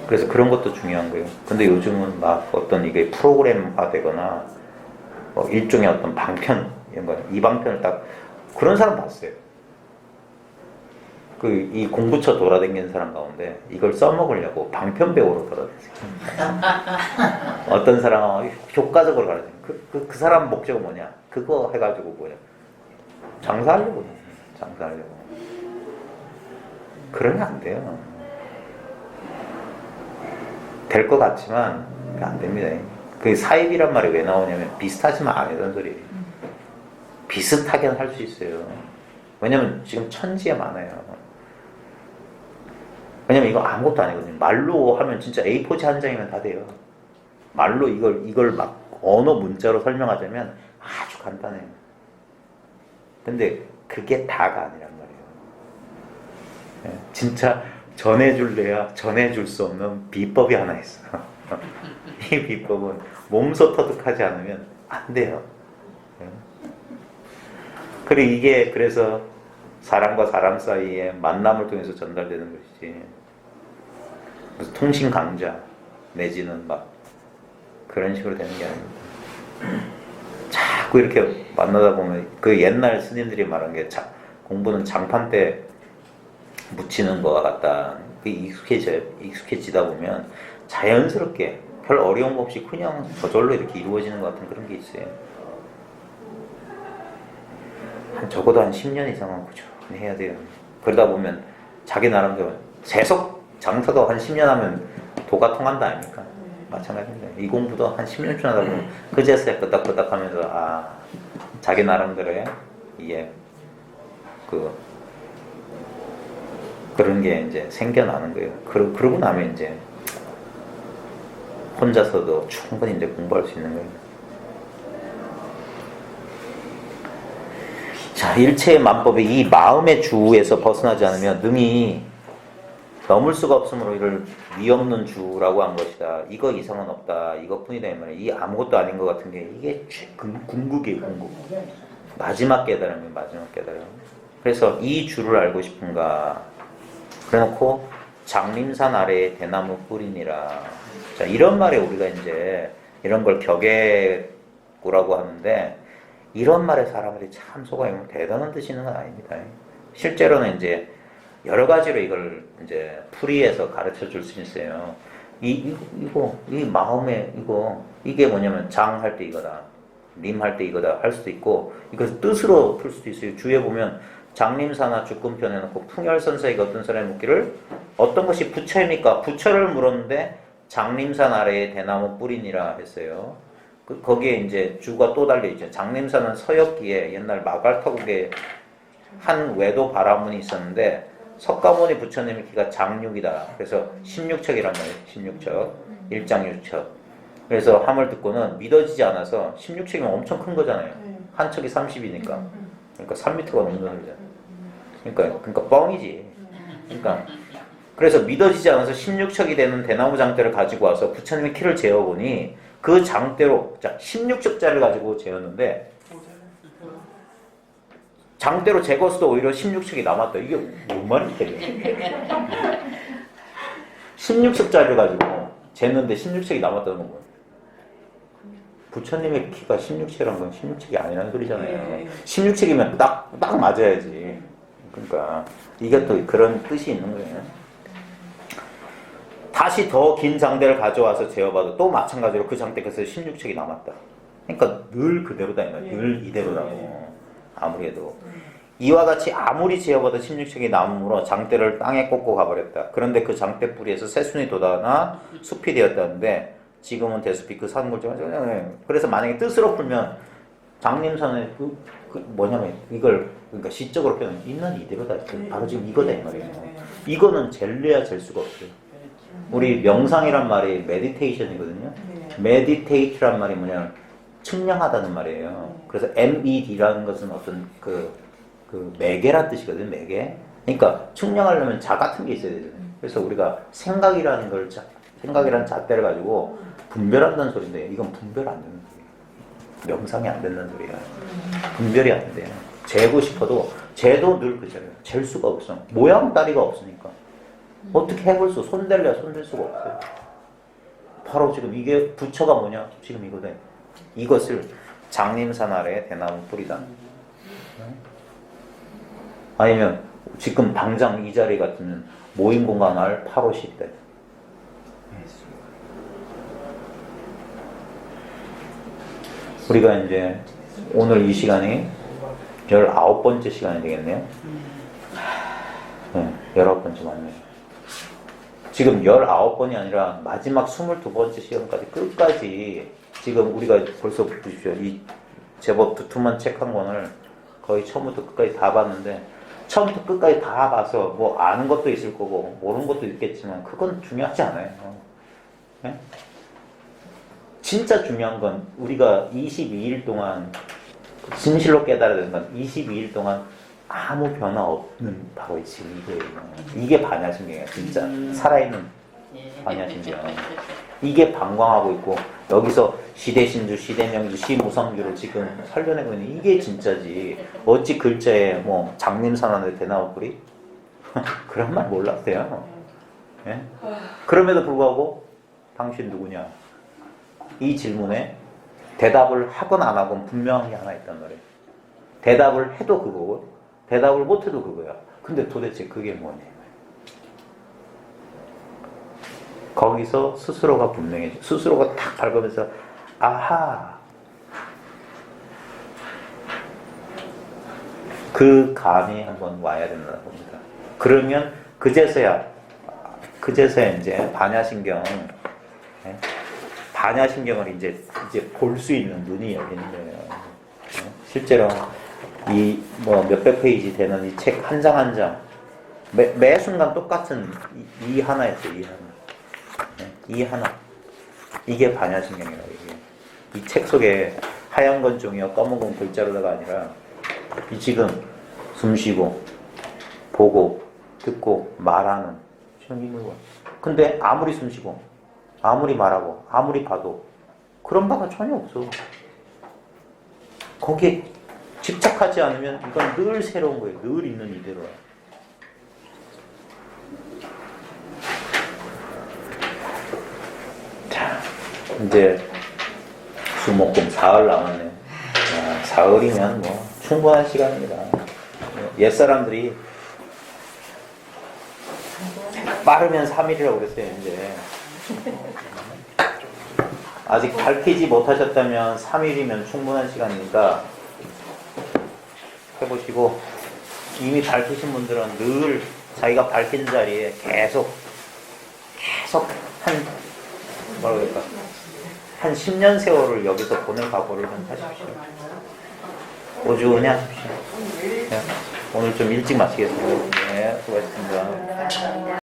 Speaker 1: 그래서 그런 것도 중요한 거예요. 근데 요즘은 막 어떤 이게 프로그램화 되거나 일종의 어떤 방편 이런 거 이 방편을 딱 그런 사람 봤어요. 이 공부처 돌아다니는 사람 가운데 이걸 써먹으려고 방편 배우러 돌아다녔어요. 어떤 사람은 효과적으로 가르쳐요. 그 사람 목적은 뭐냐? 그거 해가지고 뭐냐? 장사하려고. 그러면 안 돼요. 될 것 같지만 안 됩니다. 그 사입이란 말이 왜 나오냐면 비슷하지만 아니라는 소리예요. 비슷하게는 할 수 있어요. 왜냐면 지금 천지에 많아요. 왜냐면 이거 아무것도 아니거든요. 말로 하면 진짜 A4지 한 장이면 다 돼요. 말로 이걸 막 언어 문자로 설명하자면 아주 간단해요. 근데 그게 다가 아니란 말이에요. 진짜 전해줄래야 전해줄 수 없는 비법이 하나 있어. 이 비법은 몸소 터득하지 않으면 안 돼요. 그리고 이게 그래서 사람과 사람 사이에 만남을 통해서 전달되는 것이지. 무슨 통신 강자 내지는 막 그런 식으로 되는 게 아닙니다. 자꾸 이렇게 만나다 보면 그 옛날 스님들이 말한 게 공부는 장판 때 묻히는 거와 같다. 익숙해지다 보면 자연스럽게 별 어려움 없이 그냥 저절로 이렇게 이루어지는 것 같은 그런 게 있어요. 적어도 한 10년 이상은 꾸준히 해야 돼요. 그러다 보면 자기 나름대로 계속 장사도 한 10년 하면 도가 통한다 아닙니까? 마찬가지입니다. 이 공부도 한 10년쯤 하다 보면 그제서야 끄덕끄덕 하면서 자기 나름대로의 이게 그런 게 이제 생겨나는 거예요. 그러고 나면 이제 혼자서도 충분히 이제 공부할 수 있는 거예요. 자, 일체의 만법의 이 마음의 주에서 벗어나지 않으면 능히 넘을 수가 없으므로 이를 위없는 주라고 한 것이다. 이거 이상은 없다. 이것뿐이다. 이 말이에요. 이 아무것도 아닌 것 같은 게 이게 궁극이에요. 궁극. 마지막 깨달음이에요. 마지막 깨달음. 그래서 이 주를 알고 싶은가. 그래놓고 장림산 아래에 대나무 뿌리니라. 자, 이런 말에 우리가 이제 이런 걸 격애구라고 하는데 이런 말에 사람들이 참 속아요. 대단한 뜻이 있는 건 아닙니다. 실제로는 이제 여러 가지로 이걸 이제 풀이해서 가르쳐 줄 수 있어요. 이 마음에 이게 뭐냐면 장 할 때 이거다. 림 할 때 이거다. 할 수도 있고, 이것을 뜻으로 풀 수도 있어요. 주에 보면 장림사나 주권편 해놓고 풍열선사에게 어떤 사람이 묻기를 어떤 것이 부처입니까? 부처를 물었는데 장림산 아래에 대나무 뿌리니라 했어요. 거기에 이제 주가 또 달려있죠. 장림산은 서역기에 옛날 마갈타국에 한 외도 바라문이 있었는데 석가모니 부처님의 키가 장육이다. 그래서 16척이란 말이에요. 16척. 1장 6척. 그래서 함을 듣고는 믿어지지 않아서 16척이면 엄청 큰 거잖아요. 한 척이 30이니까. 그러니까 3m가 넘는 거잖아요. 그러니까 뻥이지. 그래서 믿어지지 않아서 16척이 되는 대나무 장대를 가지고 와서 부처님의 키를 재어보니 그 장대로 16척짜리를 가지고 재었는데 장대로 재고서도 오히려 16척이 남았다. 이게 뭔 말인지 되게 16척짜리를 가지고 쟀는데 16척이 남았다는 건 뭐예요? 부처님의 키가 16척이라는 건 16척이 아니라는 소리잖아요. 16척이면 딱 맞아야지. 그러니까 이게 또 그런 뜻이 있는 거예요. 다시 더 긴 장대를 가져와서 재어봐도 또 마찬가지로 그 장대에서 16척이 남았다. 그러니까 늘 그대로다. 늘 이대로라고. 아무래도 이와 같이 아무리 재어봐도 16척이 남으므로 장대를 땅에 꽂고 가버렸다. 그런데 그 장대 뿌리에서 새순이 돋아나 숲이 되었다는데 지금은 대숲이 그 산골지만 그래서 만약에 뜻으로 풀면 장림산에 뭐냐면 이걸 그러니까 시적으로 표현 있는 이대로다. 바로 지금 이거다 이 말이에요. 이거는 젤래야 잴 수가 없어요. 우리 명상이란 말이 메디테이션이거든요. 메디테이트란 말이 뭐냐면 측량하다는 말이에요. 그래서 MED라는 것은 어떤 그 매개란 뜻이거든요. 매개. 그러니까 측량하려면 자 같은 게 있어야 되잖아요. 그래서 우리가 생각이라는 잣대를 가지고 분별한다는 소리인데 이건 분별 안 되는 소리예요. 명상이 안 된다는 소리야. 분별이 안 돼요. 재고 싶어도 재도 늘 그잖아요. 잴 수가 없어. 모양 따리가 없으니까. 어떻게 해볼 수, 손댈래야 손댈 수가 없어요. 바로 지금 이게 부처가 뭐냐? 지금 이거다. 이것을 장림산 아래에 대나무 뿌리다. 아니면 지금 당장 이 자리 같으면 모임 공간 알 850대. 우리가 이제 오늘 이 시간이 19번째 시간이 되겠네요. 네, 19번째 맞네요. 지금 19번이 아니라 마지막 22번째 시간까지 끝까지 지금 우리가 벌써 보십시오. 이 제법 두툼한 책 한 권을 거의 처음부터 끝까지 다 봤는데 처음부터 끝까지 다 봐서 뭐 아는 것도 있을 거고 모르는 것도 있겠지만 그건 중요하지 않아요. 네? 진짜 중요한 건 우리가 22일 동안 진실로 깨달아야 되는 건 22일 동안 아무 변화 없는 바로 지금 이거예요. 이게 반야신경이에요. 진짜 살아있는 반야신경. 이게 방광하고 있고 여기서 시대신주, 시대명주, 시무성주를 지금 살려내고 있는 이게 진짜지. 어찌 글자에 뭐 장림선언에 대나무뿌리? 그런 말 몰랐어요. 예? 그럼에도 불구하고 당신 누구냐? 이 질문에 대답을 하건 안 하건 분명한 게 하나 있단 말이에요. 대답을 해도 그거고 대답을 못 해도 그거야. 근데 도대체 그게 뭐냐? 거기서 스스로가 분명해져. 스스로가 탁 밟으면서 아하, 그 감이 한번 와야 된다고 봅니다. 그러면 그제서야 이제 반야신경을 이제 볼 수 있는 눈이 열리는 거예요. 실제로 이 뭐 몇백 페이지 되는 이 책 한 장 한 장 매 순간 똑같은 이 하나였어요. 이 하나. 이게 반야신경이라고 이게. 이 책 속에 하얀 건 종이와 검은 건 글자로다가 아니라 이 지금 숨쉬고 보고 듣고 말하는 신경이. 근데 아무리 숨쉬고 아무리 말하고 아무리 봐도 그런 바가 전혀 없어. 거기에 집착하지 않으면 이건 늘 새로운 거예요. 늘 있는 이대로야. 자, 이제 수목금 사흘 남았네요. 사흘이면 뭐 충분한 시간입니다. 옛사람들이 빠르면 3일이라고 그랬어요. 이제 아직 밝히지 못하셨다면 3일이면 충분한 시간이니까 해보시고, 이미 밝히신 분들은 늘 자기가 밝힌 자리에 계속 한 10년 세월을 여기서 보낼 각오를 좀 하십시오. 꾸준히 하십시오. 네, 오늘 좀 일찍 마치겠습니다. 네, 수고하셨습니다.